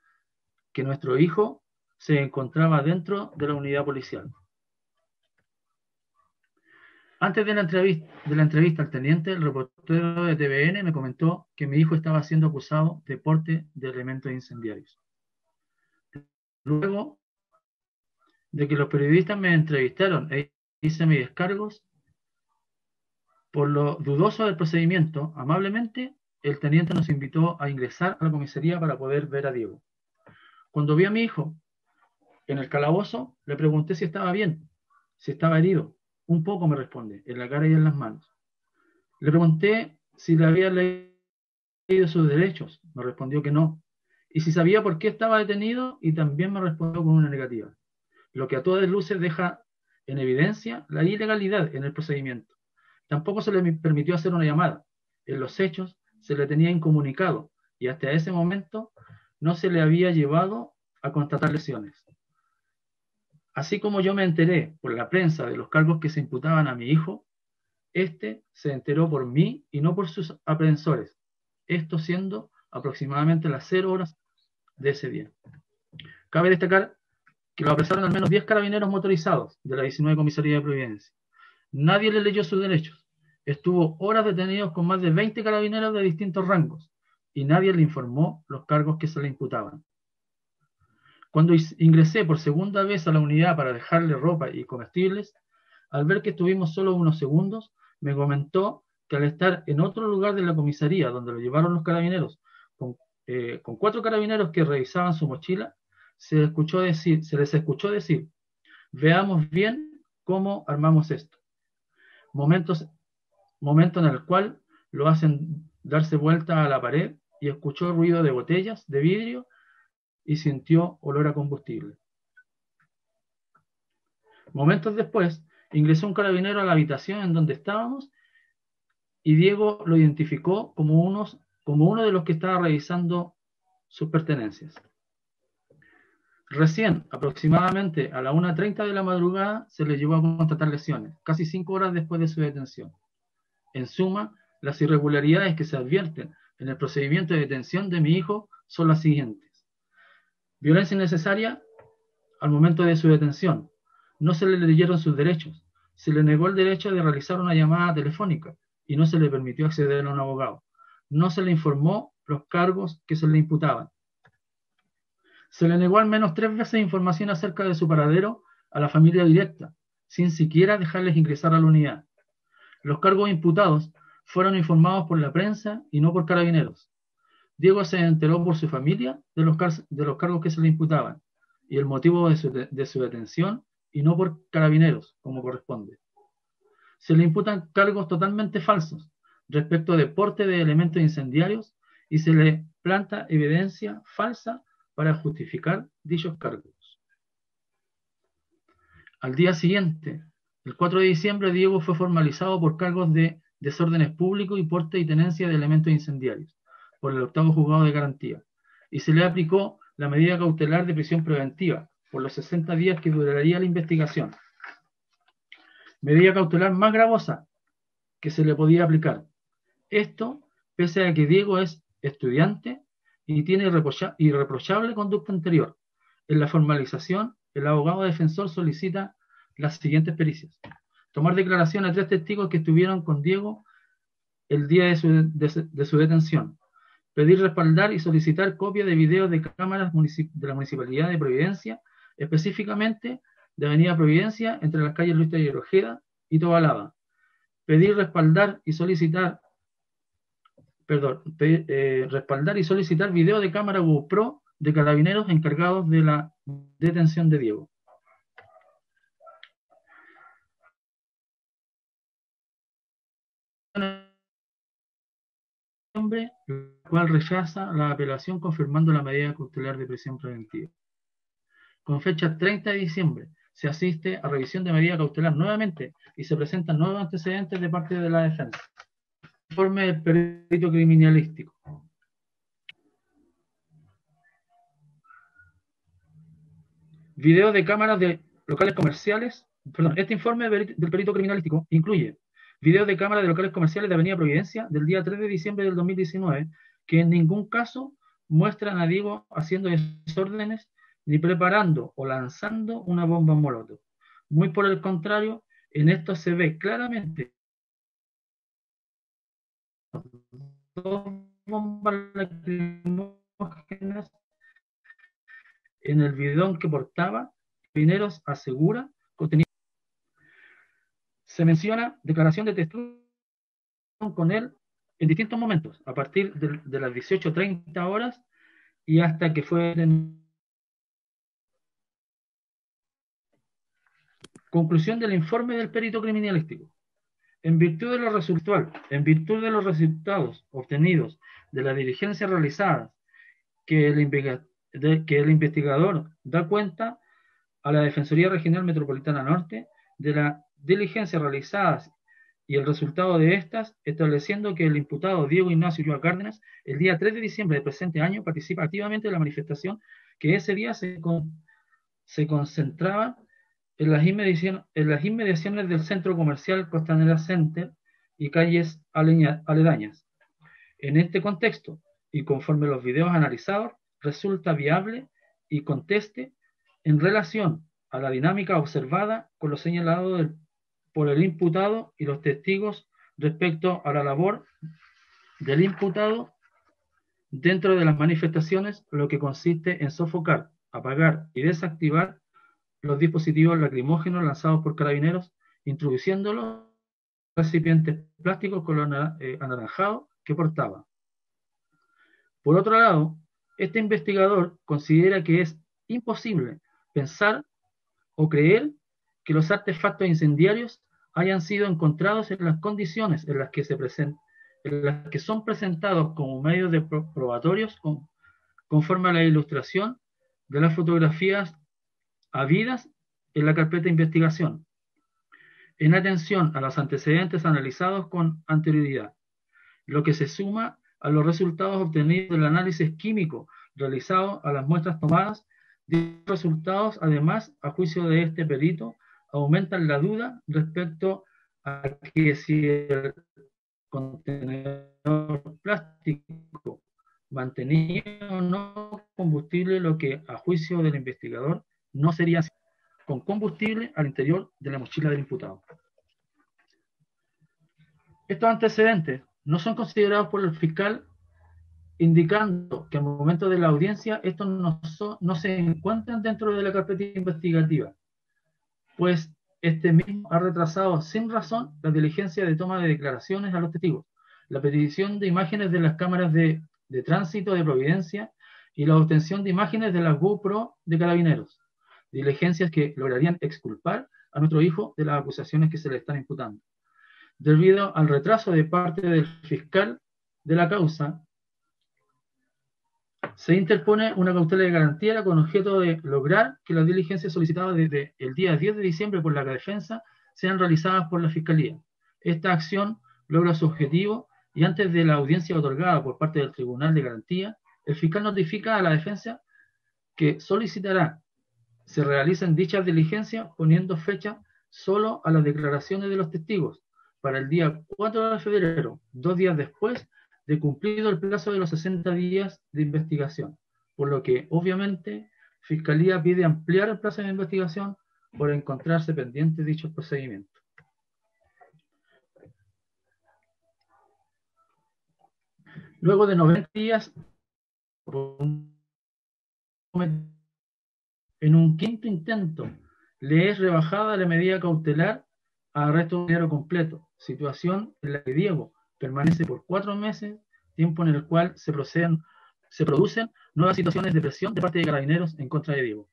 que nuestro hijo se encontraba dentro de la unidad policial. Antes de la entrevista al teniente, el reportero de TVN me comentó que mi hijo estaba siendo acusado de porte de elementos incendiarios. Luego de que los periodistas me entrevistaron e hice mis descargos, por lo dudoso del procedimiento, amablemente, el teniente nos invitó a ingresar a la comisaría para poder ver a Diego. Cuando vi a mi hijo en el calabozo, le pregunté si estaba bien, si estaba herido. Un poco, me responde, en la cara y en las manos. Le pregunté si le había leído sus derechos. Me respondió que no. Y si sabía por qué estaba detenido, y también me respondió con una negativa. Lo que a todas luces deja en evidencia la ilegalidad en el procedimiento. Tampoco se le permitió hacer una llamada. En los hechos se le tenía incomunicado y hasta ese momento no se le había llevado a constatar lesiones. Así como yo me enteré por la prensa de los cargos que se imputaban a mi hijo, este se enteró por mí y no por sus aprehensores, esto siendo aproximadamente las 0 horas de ese día. Cabe destacar que lo apresaron al menos 10 carabineros motorizados de la 19 Comisaría de Providencia. Nadie le leyó sus derechos. Estuvo horas detenidos con más de 20 carabineros de distintos rangos y nadie le informó los cargos que se le imputaban. Cuando ingresé por segunda vez a la unidad para dejarle ropa y comestibles, al ver que estuvimos solo unos segundos, me comentó que al estar en otro lugar de la comisaría donde lo llevaron los carabineros, con 4 carabineros que revisaban su mochila, se les escuchó decir, veamos bien cómo armamos esto. Momento en el cual lo hacen darse vuelta a la pared y escuchó ruido de botellas de vidrio y sintió olor a combustible. Momentos después, ingresó un carabinero a la habitación en donde estábamos y Diego lo identificó como uno de los que estaba revisando sus pertenencias. Recién, aproximadamente a la 1:30 de la madrugada, se le llevó a constatar lesiones, casi 5 horas después de su detención. En suma, las irregularidades que se advierten en el procedimiento de detención de mi hijo son las siguientes. Violencia innecesaria al momento de su detención. No se le leyeron sus derechos. Se le negó el derecho de realizar una llamada telefónica y no se le permitió acceder a un abogado. No se le informó los cargos que se le imputaban. Se le negó al menos 3 veces información acerca de su paradero a la familia directa, sin siquiera dejarles ingresar a la unidad. Los cargos imputados fueron informados por la prensa y no por Carabineros. Diego se enteró por su familia de los cargos que se le imputaban y el motivo de su detención y no por Carabineros, como corresponde. Se le imputan cargos totalmente falsos respecto de porte de elementos incendiarios y se le planta evidencia falsa para justificar dichos cargos. Al día siguiente, el 4 de diciembre, Diego fue formalizado por cargos de desórdenes públicos y porte y tenencia de elementos incendiarios por el 8º Juzgado de Garantía y se le aplicó la medida cautelar de prisión preventiva por los 60 días que duraría la investigación. Medida cautelar más gravosa que se le podía aplicar. Esto, pese a que Diego es estudiante y tiene irreprochable conducta anterior. En la formalización, el abogado defensor solicita las siguientes pericias. Tomar declaración a 3 testigos que estuvieron con Diego el día de su detención. Pedir, respaldar y solicitar copia de videos de cámaras de la Municipalidad de Providencia, específicamente de Avenida Providencia, entre las calles Luis Taller Ojeda y Tobalaba. Pedir, respaldar y solicitar videos de cámara GoPro de Carabineros encargados de la detención de Diego. La cual rechaza la apelación confirmando la medida cautelar de prisión preventiva. Con fecha 30 de diciembre se asiste a revisión de medida cautelar nuevamente y se presentan nuevos antecedentes de parte de la defensa. Informe del perito criminalístico. Videos de cámaras de locales comerciales. Este informe del perito criminalístico incluye videos de cámaras de locales comerciales de Avenida Providencia del día 3 de diciembre del 2019, que en ningún caso muestran a Diego haciendo desórdenes ni preparando o lanzando una bomba molotov. Muy por el contrario, en esto se ve claramente 2 bombas lacrimógenas en el bidón que portaba. Carabineros asegura contenido. Se menciona declaración de testigos con él en distintos momentos, a partir de las 18:30 horas y hasta que fue conclusión del informe del perito criminalístico. En virtud de los resultados obtenidos de las diligencias realizadas, que el investigador da cuenta a la Defensoría Regional Metropolitana Norte de las diligencias realizadas y el resultado de estas, estableciendo que el imputado Diego Ignacio Ulloa Cárdenas, el día 3 de diciembre del presente año, participa activamente en la manifestación que ese día se concentraba en las inmediaciones del Centro Comercial Costanera Center y calles aledañas. En este contexto, y conforme los videos analizados, resulta viable y conteste en relación a la dinámica observada con lo señalado por el imputado y los testigos respecto a la labor del imputado dentro de las manifestaciones, lo que consiste en sofocar, apagar y desactivar los dispositivos lacrimógenos lanzados por Carabineros, introduciéndolos en recipientes plásticos color anaranjado que portaba. Por otro lado, este investigador considera que es imposible pensar o creer que los artefactos incendiarios hayan sido encontrados en las condiciones en las que son presentados como medios de probatorios conforme a la ilustración de las fotografías habidas en la carpeta de investigación, en atención a los antecedentes analizados con anterioridad, lo que se suma a los resultados obtenidos del análisis químico realizado a las muestras tomadas. Dichos resultados, además, a juicio de este perito, aumentan la duda respecto a que si el contenedor plástico mantenía o no combustible, lo que a juicio del investigador no sería así, con combustible al interior de la mochila del imputado. Estos antecedentes no son considerados por el fiscal indicando que al momento de la audiencia estos no se encuentran dentro de la carpeta investigativa, pues este mismo ha retrasado sin razón la diligencia de toma de declaraciones a los testigos, la petición de imágenes de las cámaras de tránsito de Providencia y la obtención de imágenes de las GoPro de Carabineros, diligencias que lograrían exculpar a nuestro hijo de las acusaciones que se le están imputando. Debido al retraso de parte del fiscal de la causa, se interpone una cautela de garantía con objeto de lograr que las diligencias solicitadas desde el día 10 de diciembre por la defensa sean realizadas por la Fiscalía. Esta acción logra su objetivo y antes de la audiencia otorgada por parte del Tribunal de Garantía, el fiscal notifica a la defensa que solicitará se realicen dichas diligencias poniendo fecha solo a las declaraciones de los testigos para el día 4 de febrero, 2 días después de cumplido el plazo de los 60 días de investigación, por lo que obviamente Fiscalía pide ampliar el plazo de investigación por encontrarse pendientes dichos procedimientos. Luego de 90 días, en un quinto intento, le es rebajada la medida cautelar a arresto de dinero completo, situación en la que Diego permanece por 4 meses, tiempo en el cual se producen nuevas situaciones de presión de parte de Carabineros en contra de Diego.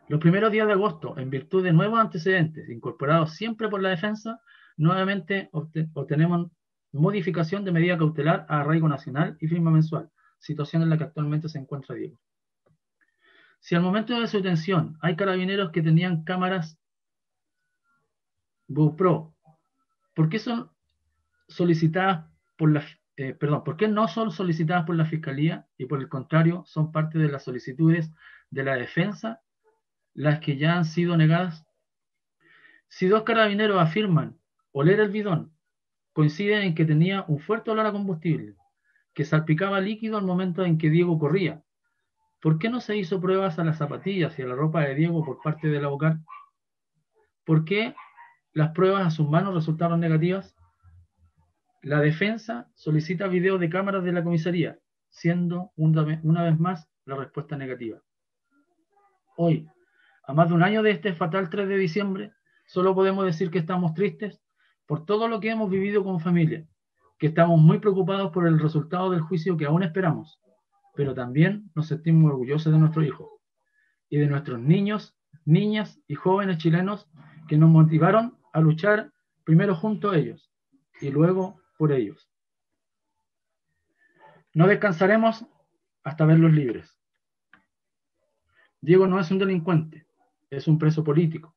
Los primeros días de agosto, en virtud de nuevos antecedentes incorporados siempre por la defensa, nuevamente obtenemos modificación de medida cautelar a arraigo nacional y firma mensual, situación en la que actualmente se encuentra Diego. Si al momento de su detención hay carabineros que tenían cámaras GoPro, ¿por qué son solicitadas por la ¿por qué no son solicitadas por la Fiscalía y por el contrario son parte de las solicitudes de la defensa las que ya han sido negadas? Si 2 carabineros afirman oler el bidón, coinciden en que tenía un fuerte olor a combustible, que salpicaba líquido al momento en que Diego corría, ¿por qué no se hizo pruebas a las zapatillas y a la ropa de Diego por parte de la vocal? ¿Por qué las pruebas a sus manos resultaron negativas? La defensa solicita videos de cámaras de la comisaría, siendo una vez más la respuesta negativa. Hoy, a más de un año de este fatal 3 de diciembre, solo podemos decir que estamos tristes por todo lo que hemos vivido como familia, que estamos muy preocupados por el resultado del juicio que aún esperamos, pero también nos sentimos orgullosos de nuestro hijo y de nuestros niños, niñas y jóvenes chilenos que nos motivaron a luchar primero junto a ellos y luego por ellos. No descansaremos hasta verlos libres. Diego no es un delincuente, es un preso político,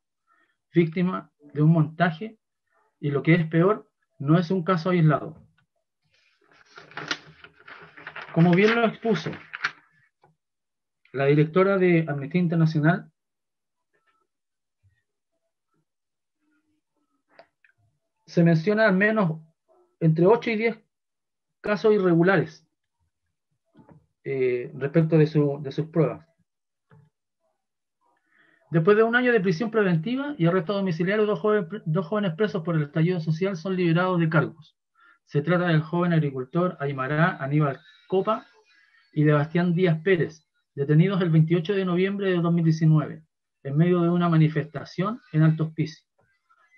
víctima de un montaje y lo que es peor, no es un caso aislado. Como bien lo expuso la directora de Amnistía Internacional, se menciona al menos entre 8 y 10 casos irregulares respecto de sus pruebas. Después de un año de prisión preventiva y arresto domiciliario, dos jóvenes presos por el estallido social son liberados de cargos. Se trata del joven agricultor Aymará Aníbal Copa y de Bastián Díaz Pérez, detenidos el 28 de noviembre de 2019, en medio de una manifestación en Alto Hospicio.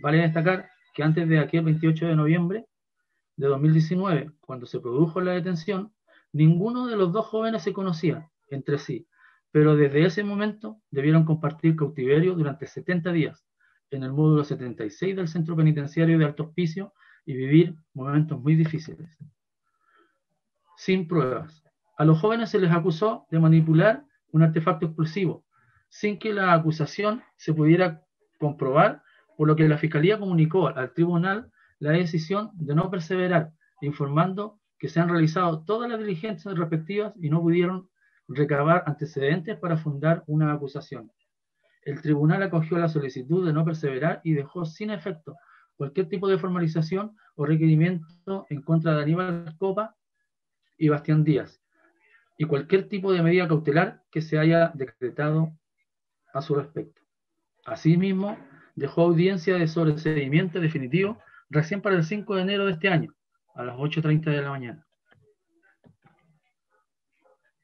Vale destacar que antes de aquel 28 de noviembre de 2019, cuando se produjo la detención, ninguno de los 2 jóvenes se conocía entre sí, pero desde ese momento debieron compartir cautiverio durante 70 días en el módulo 76 del Centro Penitenciario de Alto Hospicio y vivir momentos muy difíciles. Sin pruebas. A los jóvenes se les acusó de manipular un artefacto explosivo, sin que la acusación se pudiera comprobar, por lo que la Fiscalía comunicó al tribunal la decisión de no perseverar, informando que se han realizado todas las diligencias respectivas y no pudieron recabar antecedentes para fundar una acusación. El tribunal acogió la solicitud de no perseverar y dejó sin efecto cualquier tipo de formalización o requerimiento en contra de Aníbal Copa y Bastián Díaz, y cualquier tipo de medida cautelar que se haya decretado a su respecto. Asimismo, dejó audiencia de sobreseimiento definitivo recién para el 5 de enero de este año, a las 8:30 de la mañana.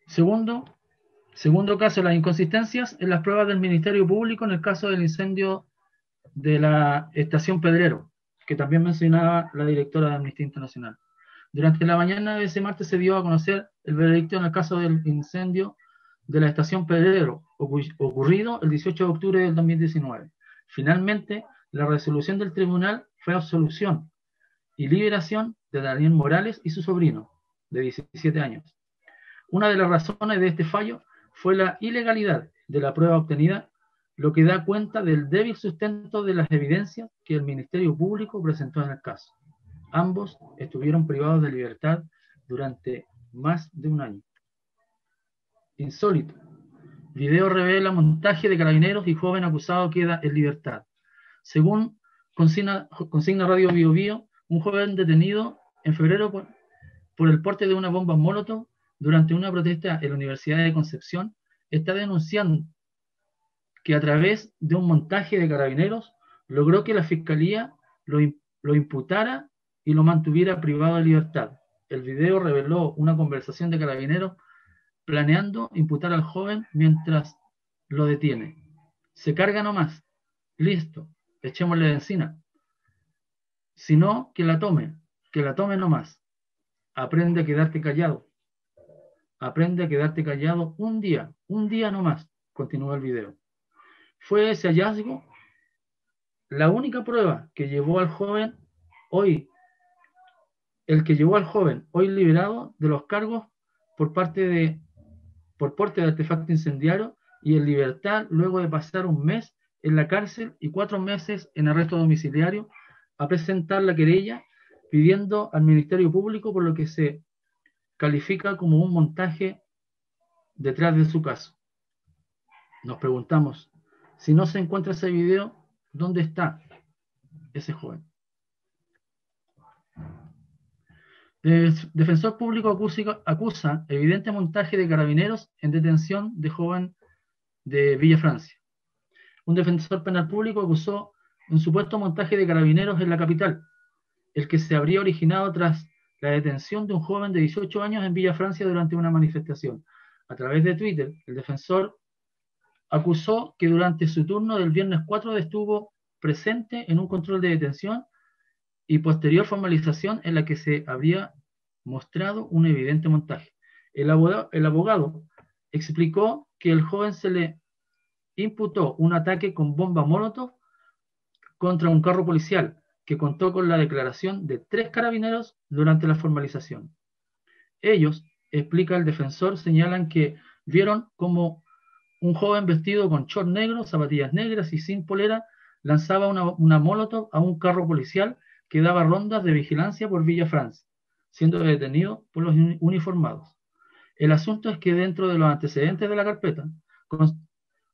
Segundo caso, las inconsistencias en las pruebas del Ministerio Público en el caso del incendio de la estación Pedrero, que también mencionaba la directora de Amnistía Internacional. Durante la mañana de ese martes se dio a conocer el veredicto en el caso del incendio de la estación Pedrero, ocurrido el 18 de octubre del 2019. Finalmente, la resolución del tribunal fue absolución y liberación de Daniel Morales y su sobrino, de 17 años. Una de las razones de este fallo fue la ilegalidad de la prueba obtenida, lo que da cuenta del débil sustento de las evidencias que el Ministerio Público presentó en el caso. Ambos estuvieron privados de libertad durante más de un año. Insólito. Video revela montaje de carabineros y joven acusado queda en libertad. Según consigna Radio Bio Bio, un joven detenido en febrero por el porte de una bomba Molotov durante una protesta en la Universidad de Concepción está denunciando que a través de un montaje de carabineros logró que la Fiscalía lo imputara y lo mantuviera privado de libertad. El video reveló una conversación de carabineros planeando imputar al joven mientras lo detiene. Se carga nomás. Listo. Echémosle de encina. Si no, que la tome nomás. Aprende a quedarte callado. Aprende a quedarte callado un día nomás, continuó el video. Fue ese hallazgo la única prueba que llevó al joven hoy liberado de los cargos por porte de artefacto incendiario y en libertad luego de pasar un mes en la cárcel y 4 meses en arresto domiciliario a presentar la querella pidiendo al Ministerio Público por lo que se califica como un montaje detrás de su caso. Nos preguntamos, si no se encuentra ese video, ¿dónde está ese joven? El defensor público acusa evidente montaje de carabineros en detención de joven de Villa Francia. Un defensor penal público acusó un supuesto montaje de carabineros en la capital, el que se habría originado tras la detención de un joven de 18 años en Villa Francia durante una manifestación. A través de Twitter, el defensor acusó que durante su turno del viernes 4 estuvo presente en un control de detención y posterior formalización en la que se habría mostrado un evidente montaje. El abogado explicó que el joven se le imputó un ataque con bomba Molotov contra un carro policial que contó con la declaración de 3 carabineros durante la formalización. Ellos, explica el defensor, señalan que vieron como un joven vestido con short negro, zapatillas negras y sin polera lanzaba una Molotov a un carro policial que daba rondas de vigilancia por Villa Francia, siendo detenido por los uniformados. El asunto es que dentro de los antecedentes de la carpeta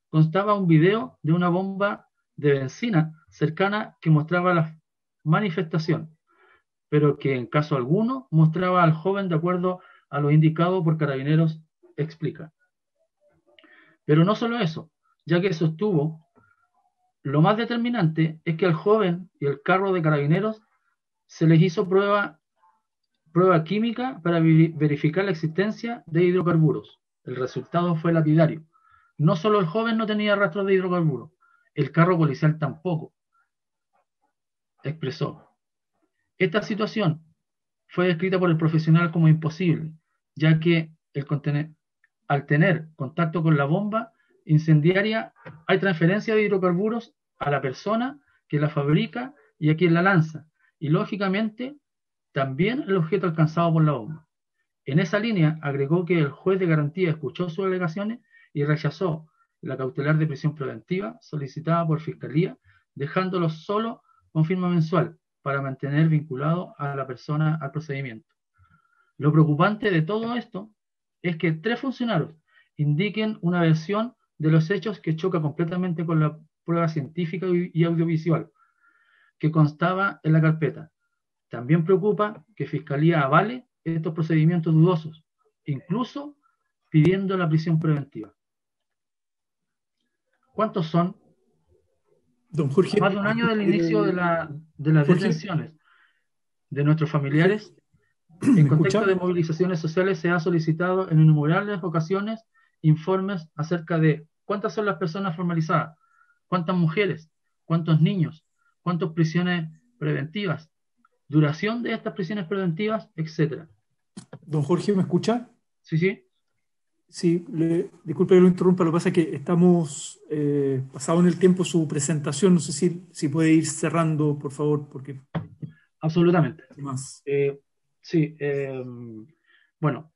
constaba un video de una bomba de benzina cercana que mostraba la manifestación, pero que en caso alguno mostraba al joven de acuerdo a lo indicado por Carabineros, explica. Pero no solo eso, ya que sostuvo, lo más determinante es que al joven y el carro de Carabineros se les hizo prueba química para verificar la existencia de hidrocarburos. El resultado fue lapidario. No solo el joven no tenía rastros de hidrocarburos, el carro policial tampoco, expresó. Esta situación fue descrita por el profesional como imposible, ya que al tener contacto con la bomba incendiaria hay transferencia de hidrocarburos a la persona que la fabrica y a quien la lanza, y lógicamente también el objeto alcanzado por la bomba. En esa línea agregó que el juez de garantía escuchó sus alegaciones y rechazó la cautelar de prisión preventiva solicitada por Fiscalía, dejándolo solo con firma mensual para mantener vinculado a la persona al procedimiento. Lo preocupante de todo esto es que 3 funcionarios indiquen una versión de los hechos que choca completamente con la prueba científica y audiovisual que constaba en la carpeta. También preocupa que Fiscalía avale estos procedimientos dudosos, incluso pidiendo la prisión preventiva. ¿Cuántos son? Don Jorge, más de un año del inicio de las detenciones de nuestros familiares. En contexto de movilizaciones sociales se ha solicitado en innumerables ocasiones informes acerca de cuántas son las personas formalizadas, cuántas mujeres, cuántos niños, cuántas prisiones preventivas, duración de estas prisiones preventivas, etc. Don Jorge, ¿me escucha? Sí, sí. Sí, disculpe que lo interrumpa, lo que pasa es que estamos pasado en el tiempo su presentación, no sé si puede ir cerrando, por favor, porque... Absolutamente. Más. Sí, bueno,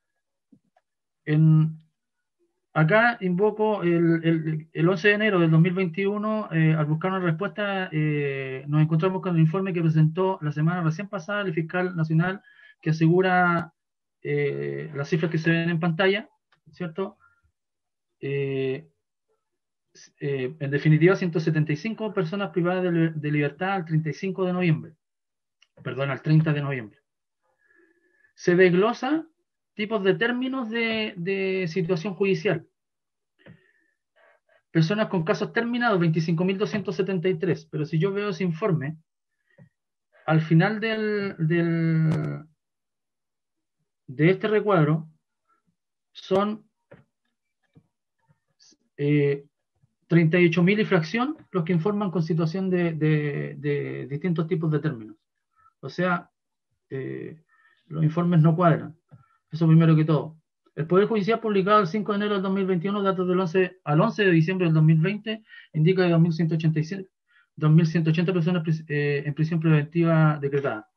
acá invoco el 11 de enero del 2021, al buscar una respuesta, nos encontramos con el informe que presentó la semana recién pasada el fiscal nacional, que asegura las cifras que se ven en pantalla, ¿cierto? En definitiva, 175 personas privadas de libertad al 35 de noviembre, perdón, al 30 de noviembre. Se desglosa tipos de términos de situación judicial. Personas con casos terminados, 25.273. Pero si yo veo ese informe, al final de este recuadro, son 38.000 y fracción los que informan con situación de distintos tipos de términos. O sea, los informes no cuadran. Eso primero que todo. El Poder Judicial, publicado el 5 de enero del 2021, datos del 11 al 11 de diciembre del 2020, indica que 2.180 personas en prisión preventiva decretada.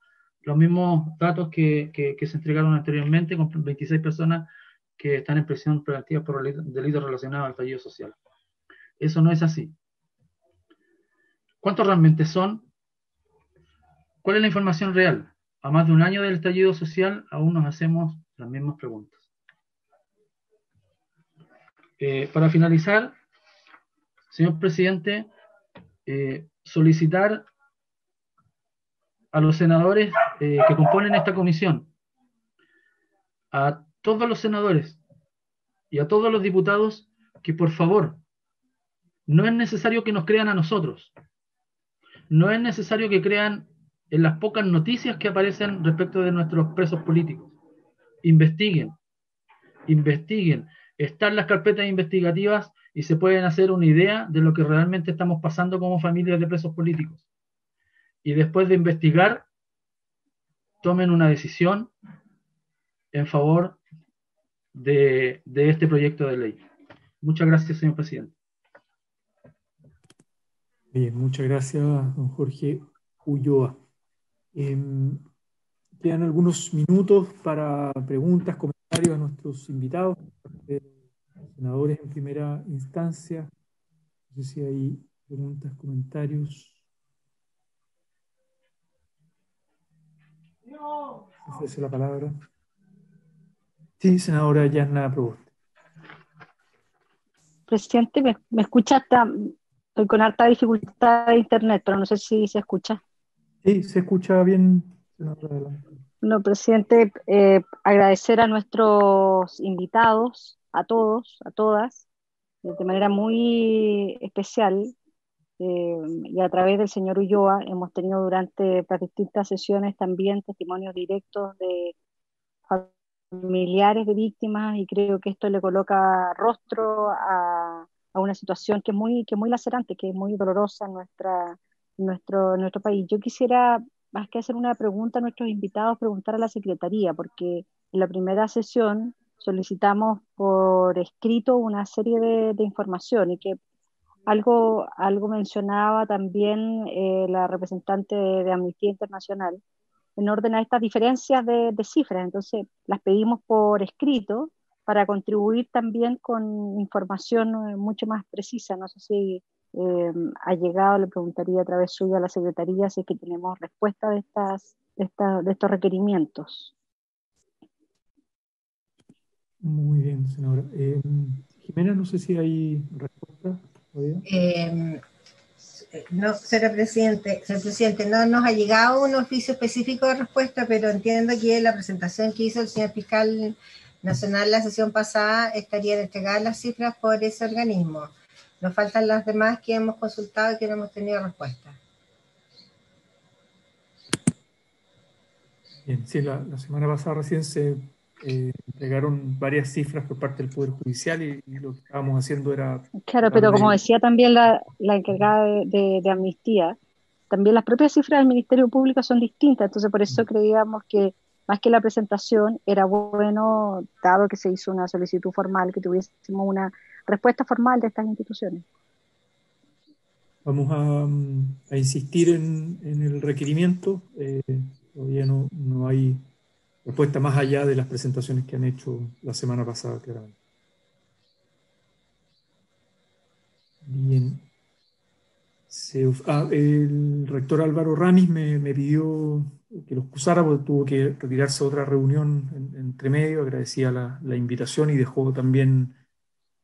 Los mismos datos que se entregaron anteriormente, con 26 personas que están en prisión preventiva por delitos relacionados al estallido social. Eso no es así. ¿Cuántos realmente son? ¿Cuál es la información real? A más de un año del estallido social, aún nos hacemos las mismas preguntas. Para finalizar, señor presidente, solicitar a los senadores que componen esta comisión, a todos los senadores y a todos los diputados, que por favor, no es necesario que nos crean a nosotros, no es necesario que crean en las pocas noticias que aparecen respecto de nuestros presos políticos. Investiguen, están las carpetas investigativas y se pueden hacer una idea de lo que realmente estamos pasando como familias de presos políticos. Y después de investigar, tomen una decisión en favor de este proyecto de ley. Muchas gracias, señor presidente. Bien, muchas gracias, don Jorge Ulloa. Quedan algunos minutos para preguntas, comentarios a nuestros invitados, senadores en primera instancia. No sé si hay preguntas, comentarios. No. ¿Se ofrece la palabra? Sí, senadora Yarna Proboste. Presidente, ¿me escucha? Estoy con harta dificultad de internet, pero no sé si se escucha. Sí, se escucha bien, senadora. Adelante. No, presidente, agradecer a nuestros invitados, a todos, a todas, de manera muy especial, y a través del señor Ulloa hemos tenido durante las distintas sesiones también testimonios directos de familiares de víctimas, y creo que esto le coloca rostro a una situación que es muy lacerante, que es muy dolorosa en nuestro país. Yo quisiera, más que hacer una pregunta a nuestros invitados, preguntar a la Secretaría, porque en la primera sesión solicitamos por escrito una serie de información, y que algo mencionaba también la representante de Amnistía Internacional en orden a estas diferencias de cifras. Entonces las pedimos por escrito para contribuir también con información mucho más precisa. No sé si ha llegado, le preguntaría a través suya a la Secretaría si es que tenemos respuesta de estos requerimientos. Muy bien, senadora. Jimena, no sé si hay respuesta todavía. No, señor presidente, no nos ha llegado un oficio específico de respuesta, pero entiendo que la presentación que hizo el señor fiscal nacional la sesión pasada estarían entregadas las cifras por ese organismo. Nos faltan las demás que hemos consultado y que no hemos tenido respuesta. Bien, sí, la semana pasada recién se entregaron varias cifras por parte del Poder Judicial y lo que estábamos haciendo era Claro, pero como darle. decía también la encargada de Amnistía, también las propias cifras del Ministerio Público son distintas, entonces por eso creíamos que más que la presentación era bueno, dado que se hizo una solicitud formal, que tuviésemos una respuesta formal de estas instituciones. Vamos a insistir en el requerimiento. Todavía no hay respuesta más allá de las presentaciones que han hecho la semana pasada, claramente. Bien. El rector Álvaro Ramis me pidió que lo excusara porque tuvo que retirarse a otra reunión entre medio. Agradecía la invitación y dejó también,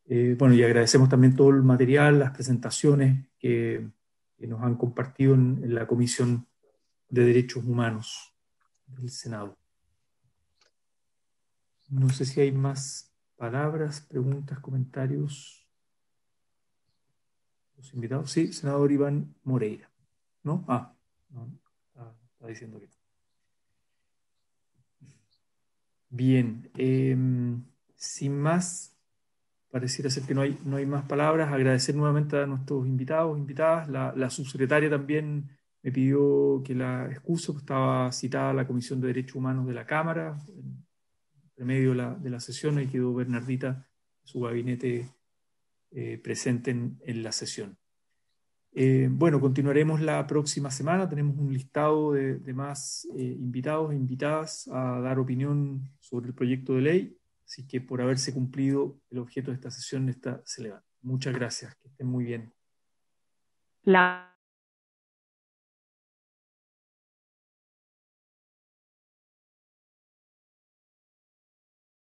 bueno, y agradecemos también todo el material, las presentaciones que nos han compartido en la Comisión de Derechos Humanos del Senado. No sé si hay más palabras, preguntas, comentarios. Los invitados, sí, senador Iván Moreira, ¿no? No, está diciendo que no. Bien, sin más, pareciera ser que no hay más palabras. Agradecer nuevamente a nuestros invitados, invitadas. La subsecretaria también me pidió que la excuso, pues estaba citada a la Comisión de Derechos Humanos de la Cámara, en medio de la sesión, y quedó Bernardita, su gabinete, presente en la sesión. Bueno, continuaremos la próxima semana. Tenemos un listado de más invitados e invitadas a dar opinión sobre el proyecto de ley. Así que por haberse cumplido el objeto de esta sesión, se levanta. Muchas gracias. Que estén muy bien.